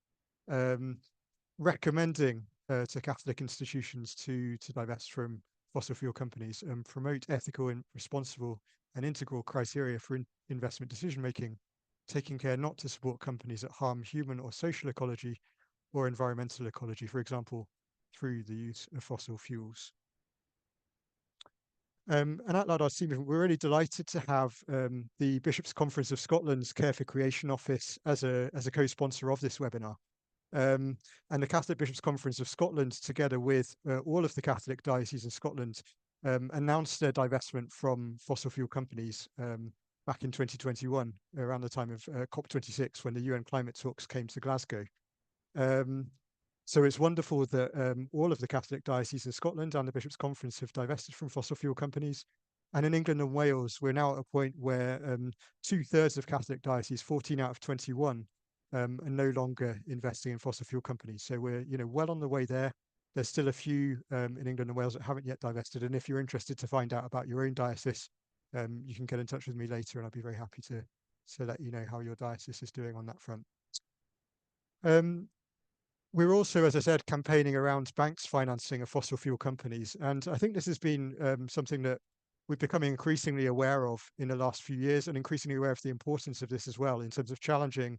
recommending to Catholic institutions to divest from fossil fuel companies and promote ethical and responsible and integral criteria for investment decision-making, taking care not to support companies that harm human or social ecology or environmental ecology, for example, through the use of fossil fuels. And at Laudato Si movement, we're really delighted to have the Bishops' Conference of Scotland's Care for Creation Office as a co-sponsor of this webinar. And the Catholic Bishops' Conference of Scotland, together with all of the Catholic dioceses in Scotland, announced their divestment from fossil fuel companies back in 2021, around the time of COP26, when the UN climate talks came to Glasgow. So it's wonderful that all of the Catholic dioceses in Scotland and the Bishops' Conference have divested from fossil fuel companies. And in England and Wales, we're now at a point where 2/3 of Catholic dioceses, 14 out of 21, are no longer investing in fossil fuel companies. So we're well on the way there. There's still a few in England and Wales that haven't yet divested. And if you're interested to find out about your own diocese, you can get in touch with me later, and I'll be very happy to let you know how your diocese is doing on that front. We're also, as I said, campaigning around banks financing of fossil fuel companies. And I think this has been something that we're becoming increasingly aware of in the last few years, and increasingly aware of the importance of this as well in terms of challenging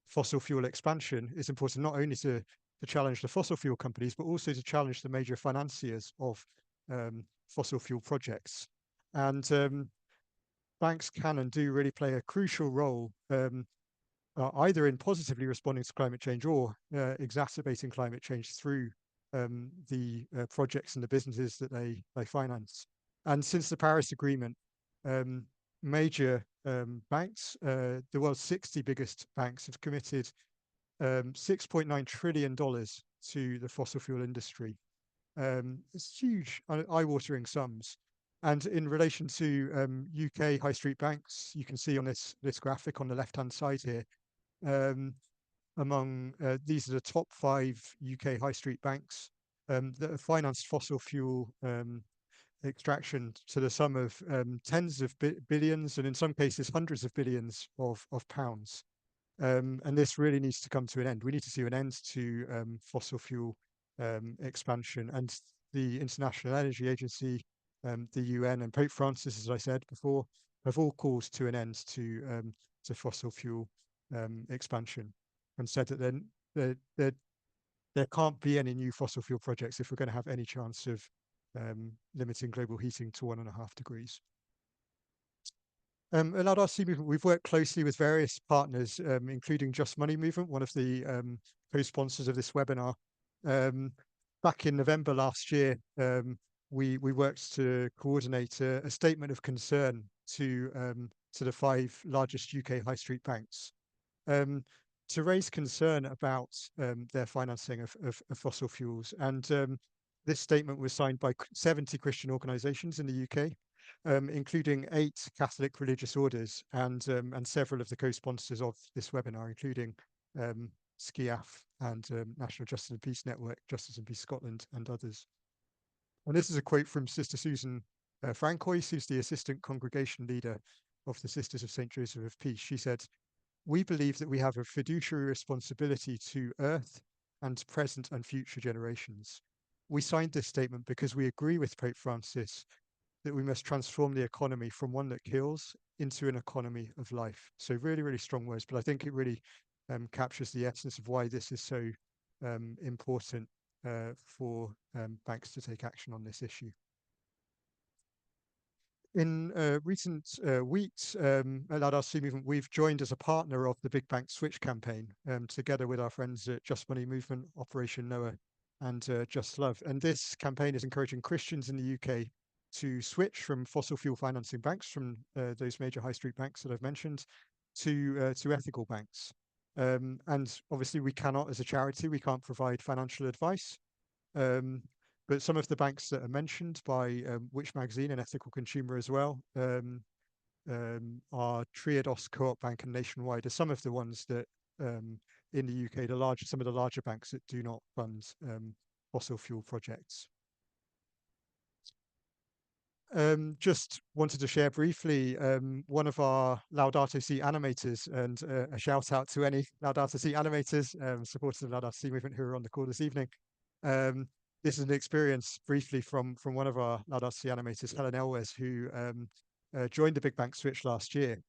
fossil fuel expansion. It's important not only to challenge the fossil fuel companies, but also to challenge the major financiers of fossil fuel projects. And banks can and do really play a crucial role either in positively responding to climate change or exacerbating climate change through the projects and the businesses that they finance. And since the Paris Agreement, major banks, the world's 60 biggest banks, have committed $6.9 trillion to the fossil fuel industry. It's huge, eye-watering sums. And in relation to UK high street banks, you can see on this graphic on the left-hand side here, among these are the top 5 UK high street banks that have financed fossil fuel extraction to the sum of tens of billions, and in some cases hundreds of billions of pounds. And this really needs to come to an end. We need to see an end to fossil fuel expansion. And the International Energy Agency, the UN, and Pope Francis, as I said before, have all called to an end to fossil fuel expansion, and said that then there can't be any new fossil fuel projects if we're going to have any chance of limiting global heating to 1.5 degrees. At Laudato Si movement, we've worked closely with various partners, including Just Money Movement, one of the co-sponsors of this webinar. Back in November last year, we worked to coordinate a statement of concern to the 5 largest UK high street banks, to raise concern about their financing of fossil fuels. And this statement was signed by 70 Christian organisations in the UK, including 8 Catholic religious orders, and several of the co-sponsors of this webinar, including SCIAF and National Justice and Peace Network, Justice and Peace Scotland, and others. And this is a quote from Sister Susan Francois, who's the assistant congregation leader of the Sisters of St. Joseph of Peace. She said, "We believe that we have a fiduciary responsibility to Earth and present and future generations. We signed this statement because we agree with Pope Francis that we must transform the economy from one that kills into an economy of life." So really, really strong words, but I think it really captures the essence of why this is so important for banks to take action on this issue. In recent weeks, at Laudato Si movement, we've joined as a partner of the Big Bank Switch campaign, together with our friends at Just Money Movement, Operation Noah, and Just Love. And this campaign is encouraging Christians in the UK to switch from fossil fuel financing banks, from those major high street banks that I've mentioned, to ethical banks. And obviously we cannot, as a charity, we can't provide financial advice. But some of the banks that are mentioned by Which Magazine and Ethical Consumer as well are Triodos, Co-op Bank, and Nationwide are some of the ones that in the UK, some of the larger banks that do not fund fossil fuel projects. Just wanted to share briefly one of our Laudato Si animators, and a shout out to any Laudato Si animators, supporters of Laudato Si movement who are on the call this evening. This is an experience briefly from one of our Laudato Si animators, Helen Elwes, who joined the Big Bank Switch last year.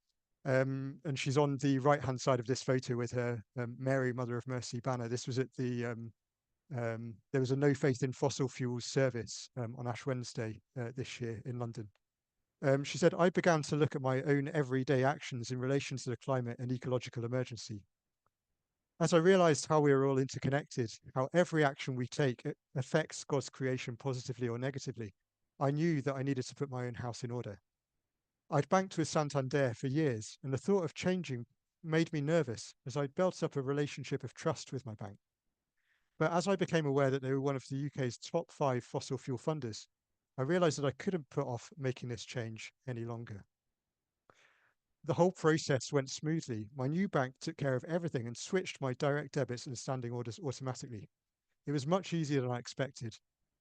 And she's on the right-hand side of this photo with her Mary, Mother of Mercy banner. This was at the, there was a No Faith in Fossil Fuels service on Ash Wednesday this year in London. She said, "I began to look at my own everyday actions in relation to the climate and ecological emergency. As I realized how we are all interconnected, how every action we take affects God's creation positively or negatively, I knew that I needed to put my own house in order. I'd banked with Santander for years, and the thought of changing made me nervous as I'd built up a relationship of trust with my bank. But as I became aware that they were one of the UK's top 5 fossil fuel funders, I realised that I couldn't put off making this change any longer. The whole process went smoothly. My new bank took care of everything and switched my direct debits and standing orders automatically. It was much easier than I expected,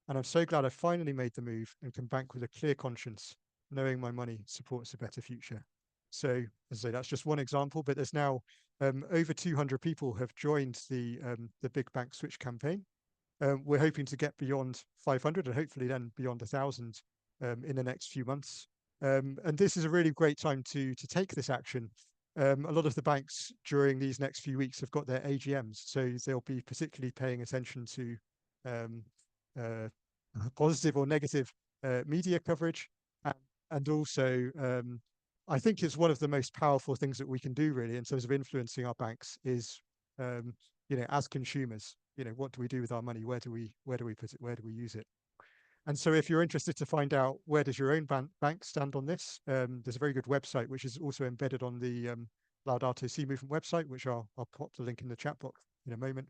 and I'm so glad I finally made the move and can bank with a clear conscience, knowing my money supports a better future. So, as I say, that's just one example, but there's now over 200 people have joined the Big Bank Switch campaign. We're hoping to get beyond 500 and hopefully then beyond 1,000 in the next few months. And this is a really great time to take this action. A lot of the banks during these next few weeks have got their AGMs, so they'll be particularly paying attention to positive or negative media coverage. And also, I think it's one of the most powerful things that we can do really in terms of influencing our banks is, as consumers, what do we do with our money? Where do we put it? Where do we use it? And so if you're interested to find out where does your own bank stand on this, there's a very good website, which is also embedded on the Laudato Si movement website, which I'll pop the link in the chat box in a moment,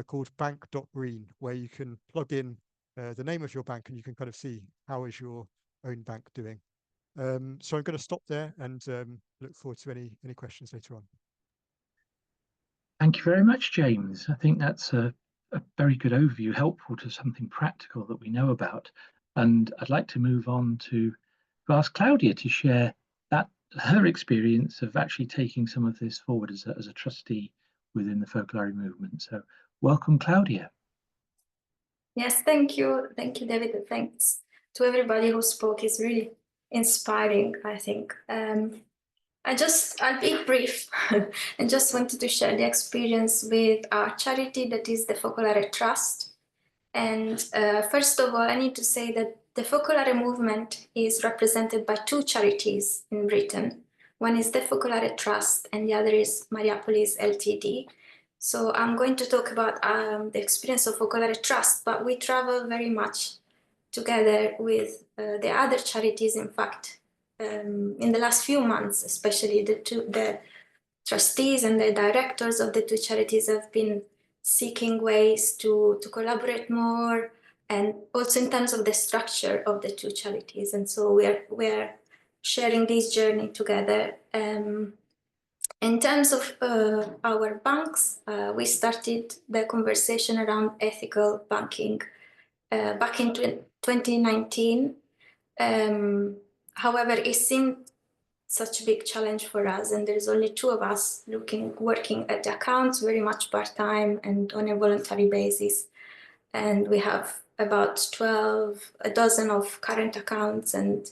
called bank.green, where you can plug in the name of your bank and you can kind of see how is your own bank doing. So I'm going to stop there and look forward to any questions later on. Thank you very much, James. I think that's a very good overview, helpful to something practical that we know about. And I'd like to move on to ask Claudia to share her experience of actually taking some of this forward as a trustee within the Focolare movement. So welcome, Claudia. Yes, thank you. Thank you, David. And thanks to everybody who spoke. It's really inspiring, I think. I'll be brief and just wanted to share the experience with our charity, that is the Focolare Trust. And first of all, I need to say that the Focolare movement is represented by 2 charities in Britain. One is the Focolare Trust and the other is Mariapolis Ltd. So I'm going to talk about the experience of Focolare Trust, but we travel very much together with the other charities. In fact, in the last few months, especially the trustees and the directors of the 2 charities have been seeking ways to collaborate more, and also in terms of the structure of the 2 charities. And so we're sharing this journey together. In terms of our banks, we started the conversation around ethical banking back in 2019. However, it seemed such a big challenge for us, and there's only 2 of us working at the accounts, very much part-time and on a voluntary basis. And we have about a dozen of current accounts, and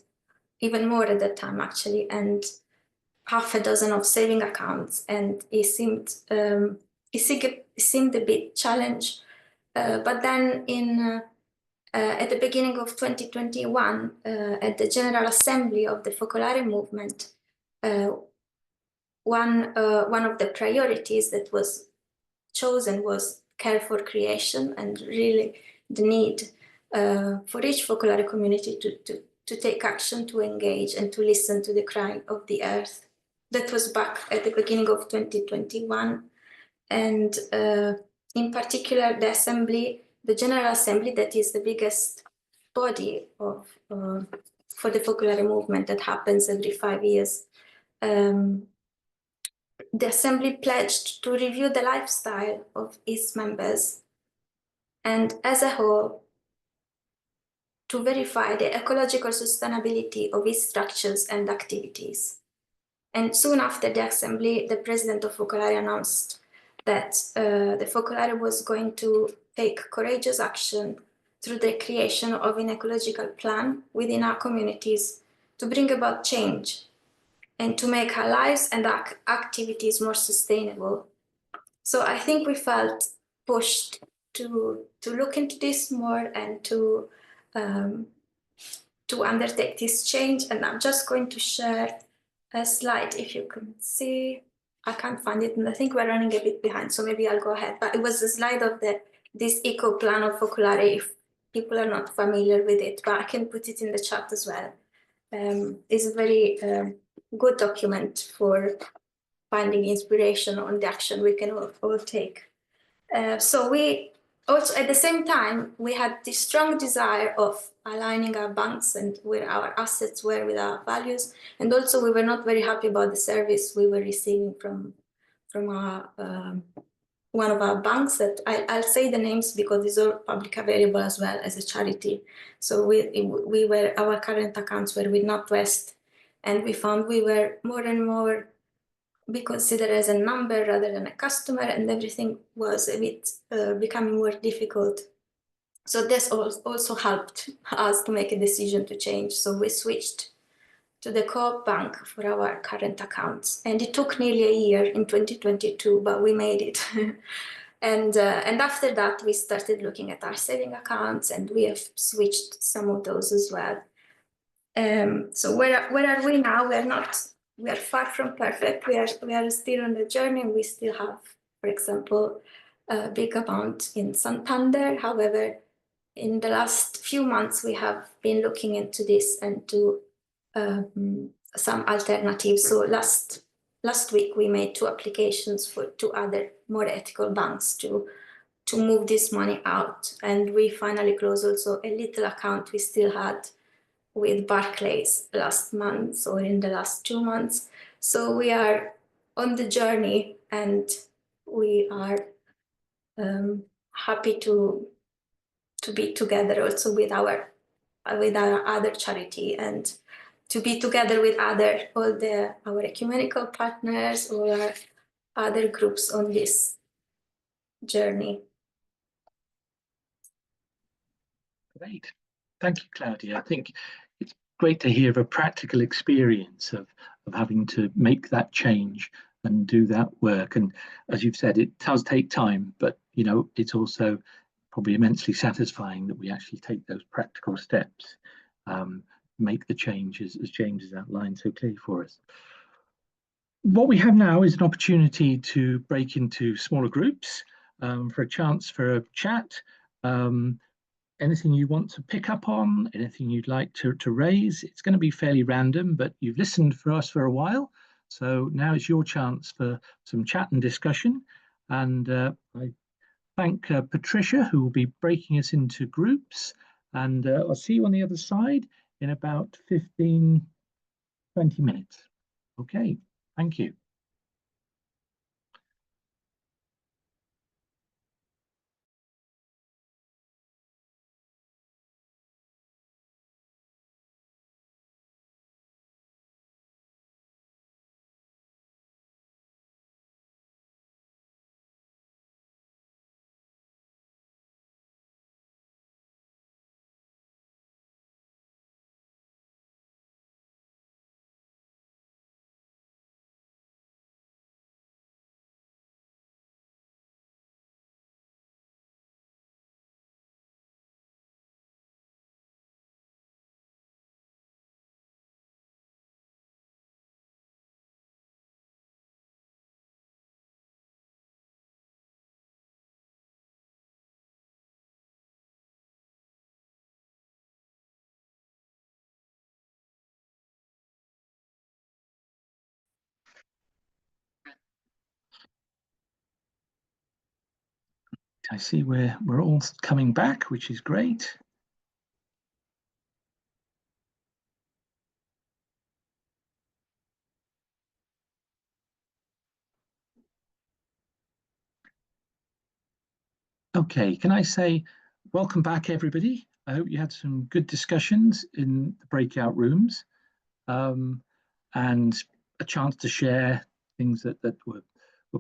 even more at that time actually, and half a dozen of saving accounts. And it seemed a bit challenge. But then at the beginning of 2021, at the General Assembly of the Focolare movement, one of the priorities that was chosen was care for creation, and really the need for each Focolare community to take action, to engage, and to listen to the cry of the earth. That was back at the beginning of 2021. And in particular, the General Assembly, that is the biggest body for the Focolare movement that happens every 5 years. The Assembly pledged to review the lifestyle of its members and, as a whole, to verify the ecological sustainability of its structures and activities. And soon after the Assembly, the president of Focolare announced that the Focolare was going to take courageous action through the creation of an ecological plan within our communities to bring about change and to make our lives and activities more sustainable. So I think we felt pushed to look into this more and to undertake this change. And I'm just going to share a slide, if you can see. I can't find it, and I think we're running a bit behind, so maybe I'll go ahead. But it was a slide of this eco plan of Focolare, if people are not familiar with it, but I can put it in the chat as well. is a very good document for finding inspiration on the action we can all take. So we also, at the same time, we had this strong desire of aligning our banks and where our assets were with our values. And also we were not very happy about the service we were receiving from our one of our banks that I'll say the names because it's all public available as well as a charity. So our current accounts were with NatWest, and we found we were more and more be considered as a number rather than a customer, and everything was a bit becoming more difficult. So this also helped us to make a decision to change. So we switched to the Co-op Bank for our current accounts, and it took nearly a year in 2022, but we made it. And after that, we started looking at our saving accounts, and we have switched some of those as well. So where are we now? We are far from perfect. We are still on the journey. We still have, for example, a big amount in Santander. However, in the last few months, we have been looking into this and to some alternatives. So last week, we made 2 applications for 2 other more ethical banks to move this money out. And we finally closed also a little account we still had with Barclays last month or in the last 2 months. So we are on the journey, and we are happy to be together also with our other charity, and to be together with our ecumenical partners or our other groups on this journey. Great. Thank you, Claudia. I think it's great to hear of a practical experience of having to make that change and do that work. And as you've said, it does take time, but you know, it's also probably immensely satisfying that we actually take those practical steps, make the changes as James has outlined so clearly for us. What we have now is an opportunity to break into smaller groups for a chance for a chat. Anything you want to pick up on, anything you'd like to raise. It's going to be fairly random, but you've listened for us for a while. So now is your chance for some chat and discussion. And I thank Patricia, who will be breaking us into groups. And I'll see you on the other side in about 15, 20 minutes. Okay, thank you. I see we're all coming back, which is great. Okay, can I say welcome back, everybody? I hope you had some good discussions in the breakout rooms and a chance to share things that were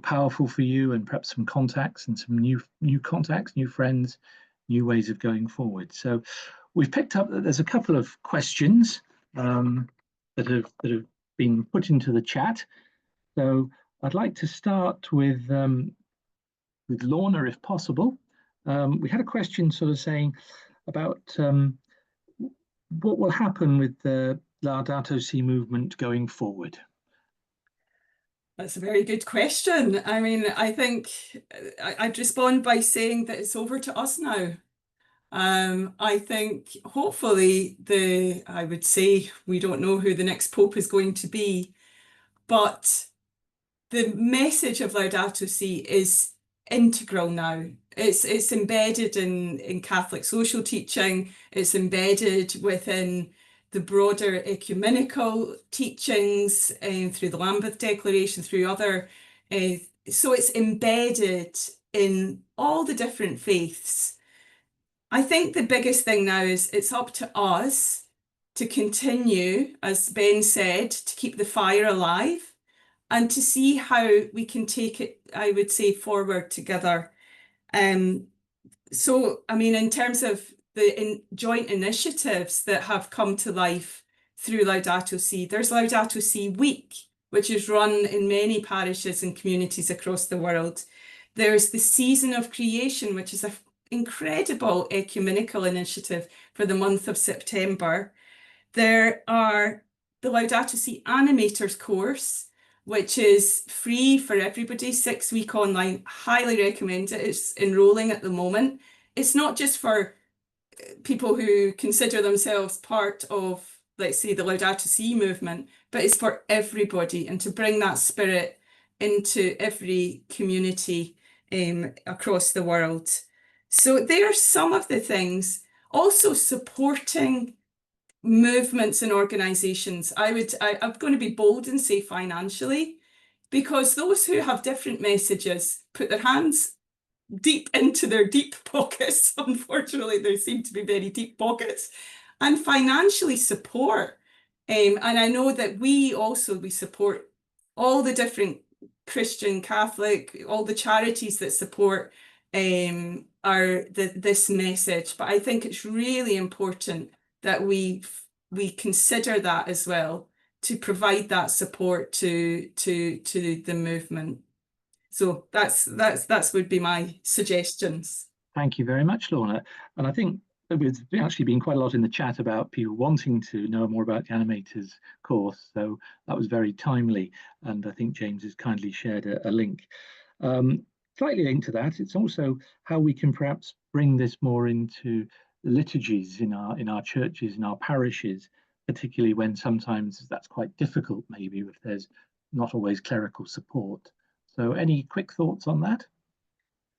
powerful for you, and perhaps some contacts and some new contacts, new friends, new ways of going forward. So we've picked up that there's a couple of questions that have been put into the chat. So I'd like to start with Lorna, if possible. We had a question sort of saying about what will happen with the Laudato Si movement going forward. That's a very good question. I mean, I think I'd respond by saying that it's over to us now. I think hopefully I would say we don't know who the next Pope is going to be, but the message of Laudato Si is integral now. It's embedded in Catholic social teaching. It's embedded within the broader ecumenical teachings through the Lambeth Declaration, through other. So it's embedded in all the different faiths. I think the biggest thing now is it's up to us to continue, as Ben said, to keep the fire alive and to see how we can take it, I would say, forward together. So, I mean, in terms of the joint initiatives that have come to life through Laudato Si, there's Laudato Si Week, which is run in many parishes and communities across the world. There's the Season of Creation, which is an incredible ecumenical initiative for the month of September. There are the Laudato Si Animators course, which is free for everybody, 6-week online. Highly recommend it. It's enrolling at the moment. It's not just for people who consider themselves part of, let's say, the Laudato Si movement, but it's for everybody, and to bring that spirit into every community across the world. So there are some of the things. Also supporting movements and organizations. I'm going to be bold and say financially, because those who have different messages put their hands deep into their deep pockets. Unfortunately, there seem to be very deep pockets, and financially support. And I know that we support all the different Christian, Catholic, all the charities that support this message. But I think it's really important that we consider that as well, to provide that support to the movement. So that's would be my suggestions. Thank you very much, Lorna. And I think there's actually been quite a lot in the chat about people wanting to know more about the animators course. So that was very timely. And I think James has kindly shared a link. Slightly linked to that, it's also how we can perhaps bring this more into the liturgies in our churches, in our parishes, particularly when sometimes that's quite difficult, maybe if there's not always clerical support. So any quick thoughts on that?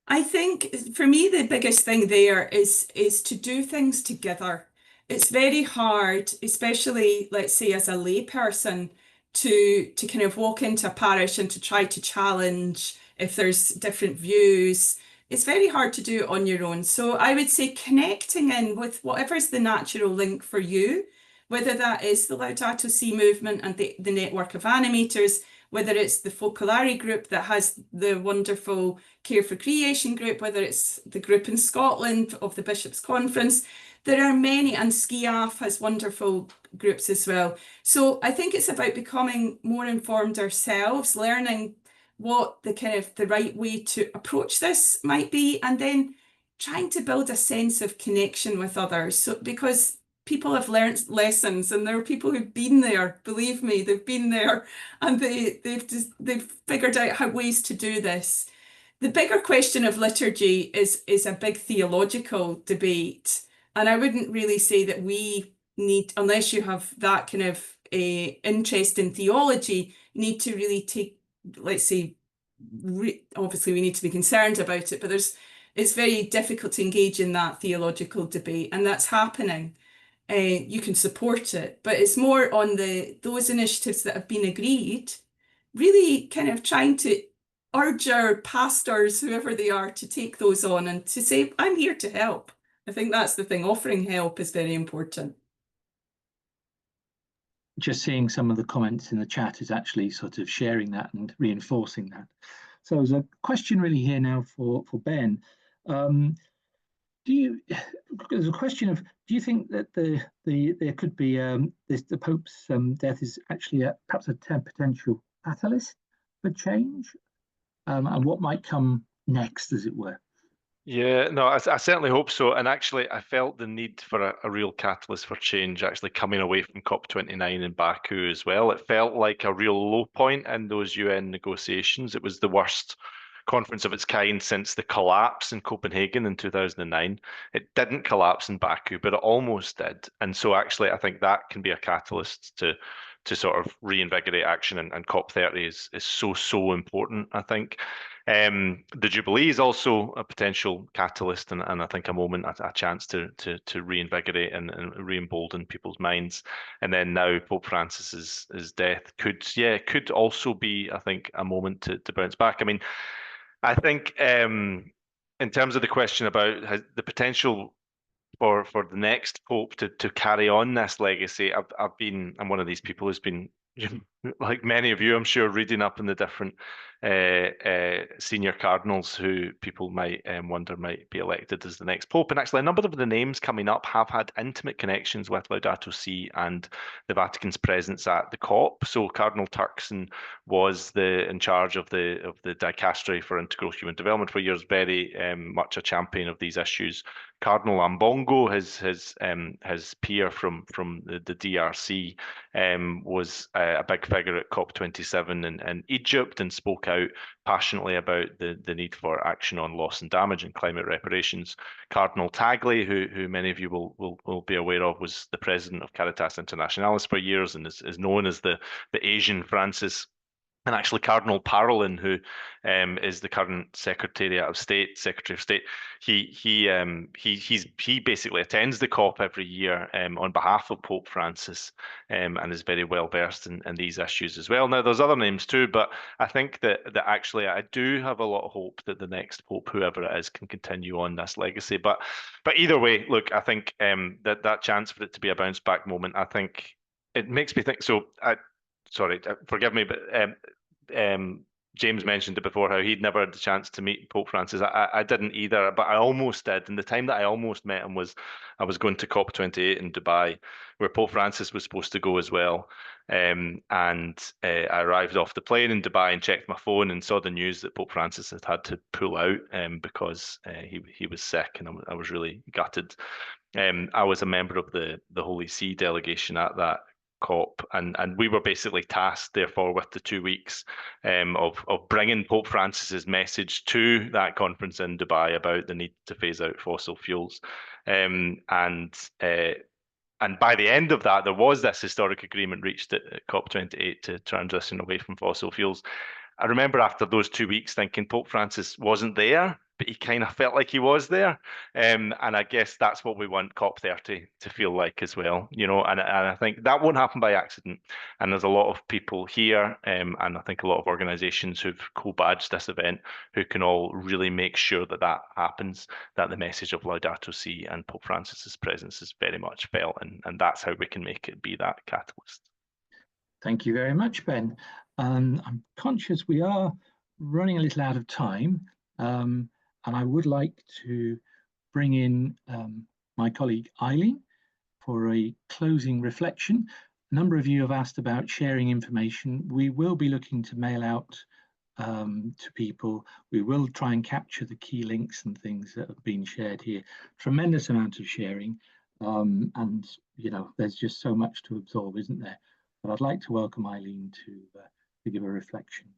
I think for me, the biggest thing there is to do things together. It's very hard, especially, let's say, as a lay person, to kind of walk into a parish and to try to challenge if there's different views. It's very hard to do it on your own. So I would say connecting in with whatever's the natural link for you, whether that is the Laudato Si movement and the network of animators, whether it's the Focolare group that has the wonderful Care for Creation group, whether it's the group in Scotland of the Bishops' Conference. There are many, and SCIAF has wonderful groups as well. So I think it's about becoming more informed ourselves, learning what the right way to approach this might be, and then trying to build a sense of connection with others. So because people have learned lessons, and there are people who've been there, believe me, they've been there, and they've figured out ways to do this. The bigger question of liturgy is a big theological debate, and I wouldn't really say that we need, unless you have that kind of interest in theology, you need to really take, let's say, obviously we need to be concerned about it, but it's very difficult to engage in that theological debate, and that's happening. You can support it, but it's more on those initiatives that have been agreed, really kind of trying to urge our pastors, whoever they are, to take those on and to say, I'm here to help. I think that's the thing. Offering help is very important. Just seeing some of the comments in the chat is actually sort of sharing that and reinforcing that. So there's a question really here now for Ben. There's a question of, do you think that there could be the Pope's death is actually perhaps a potential catalyst for change, and what might come next, as it were? Yeah, no, I certainly hope so. And actually, I felt the need for a real catalyst for change actually coming away from COP29 in Baku as well. It felt like a real low point in those UN negotiations. It was the worst conference of its kind since the collapse in Copenhagen in 2009. It didn't collapse in Baku, but it almost did. And so actually, I think that can be a catalyst to sort of reinvigorate action, and COP30 is so important, I think. The Jubilee is also a potential catalyst, and I think a moment, a chance to reinvigorate and re-embolden people's minds. And then now Pope Francis's death could also be, I think, a moment to bounce back. I mean, I think in terms of the question about the potential for the next Pope to carry on this legacy, I'm one of these people who's been, like many of you, I'm sure, reading up on the different senior cardinals who people might wonder might be elected as the next Pope. And actually, a number of the names coming up have had intimate connections with Laudato Si and the Vatican's presence at the COP. So Cardinal Turkson was in charge of the dicastery for integral human development for years, very much a champion of these issues. Cardinal Ambongo, his peer from the DRC, was a big figure at COP27 in Egypt, and spoke out passionately about the need for action on loss and damage and climate reparations. Cardinal Tagley, who many of you will be aware of, was the president of Caritas Internationalis for years and is known as the Asian Francis. And actually, Cardinal Parolin, who is the current Secretary of State, he basically attends the COP every year on behalf of Pope Francis, and is very well versed in these issues as well. Now, there's other names too, but I think that actually I do have a lot of hope that the next Pope, whoever it is, can continue on this legacy. But either way, look, I think that chance for it to be a bounce back moment, I think it makes me think. So sorry, forgive me, but James mentioned it before, how he'd never had the chance to meet Pope Francis. I didn't either, but I almost did. And the time that I almost met him was I was going to COP28 in Dubai, where Pope Francis was supposed to go as well. And I arrived off the plane in Dubai and checked my phone and saw the news that Pope Francis had to pull out because he was sick, and I was really gutted. I was a member of the Holy See delegation at that COP, and we were basically tasked, therefore, with the 2 weeks of bringing Pope Francis's message to that conference in Dubai about the need to phase out fossil fuels. And by the end of that, there was this historic agreement reached at COP28 to transition away from fossil fuels. I remember after those 2 weeks thinking Pope Francis wasn't there, but he kind of felt like he was there. And I guess that's what we want COP30 to feel like as well, and I think that won't happen by accident. And there's a lot of people here, and I think a lot of organizations who've co-badged this event who can all really make sure that happens, that the message of Laudato Si and Pope Francis's presence is very much felt, and that's how we can make it be that catalyst. Thank you very much, Ben. I'm conscious we are running a little out of time, and I would like to bring in my colleague Eileen for a closing reflection. A number of you have asked about sharing information. We will be looking to mail out to people. We will try and capture the key links and things that have been shared here. Tremendous amount of sharing, and there's just so much to absorb, isn't there? But I'd like to welcome Eileen to give a reflection now.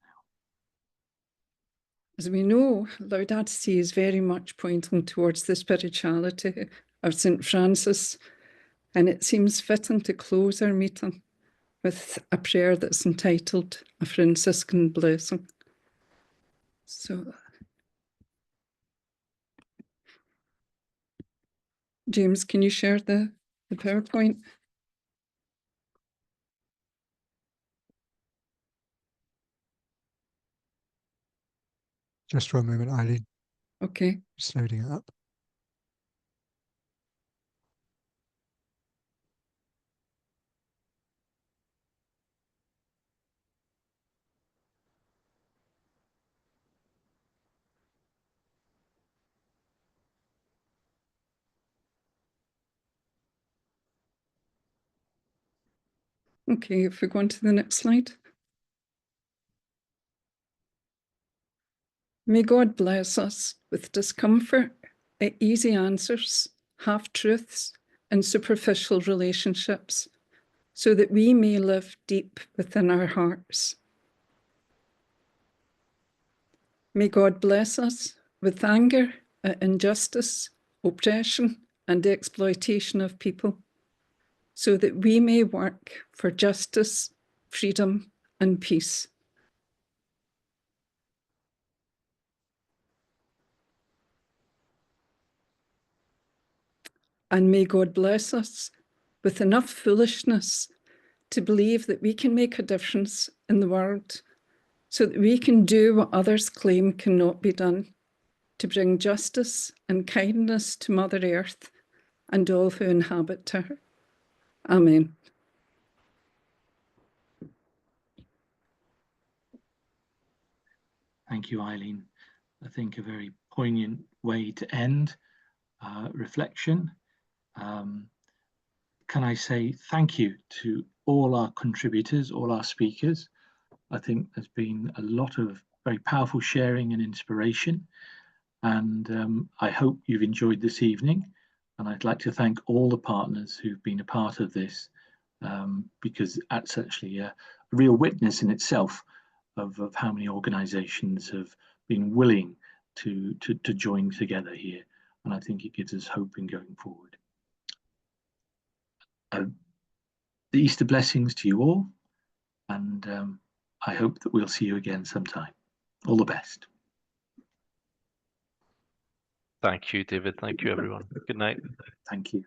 As we know, Laudato Si is very much pointing towards the spirituality of St. Francis, and it seems fitting to close our meeting with a prayer that's entitled A Franciscan Blessing. So, James, can you share the PowerPoint? Just for a moment, Eileen. Okay. Just loading it up. Okay, if we go on to the next slide. May God bless us with discomfort, easy answers, half-truths, and superficial relationships, so that we may live deep within our hearts. May God bless us with anger at injustice, oppression, and exploitation of people, so that we may work for justice, freedom, and peace. And may God bless us with enough foolishness to believe that we can make a difference in the world, so that we can do what others claim cannot be done, to bring justice and kindness to Mother Earth and all who inhabit her. Amen. Thank you, Eileen. I think a very poignant way to end reflection. Can I say thank you to all our contributors, all our speakers. I think there's been a lot of very powerful sharing and inspiration, and I hope you've enjoyed this evening. And I'd like to thank all the partners who've been a part of this, because that's actually a real witness in itself of how many organisations have been willing to join together here. And I think it gives us hope in going forward. The Easter blessings to you all, and I hope that we'll see you again sometime. All the best. Thank you, David. Thank you, everyone. Good night. Thank you.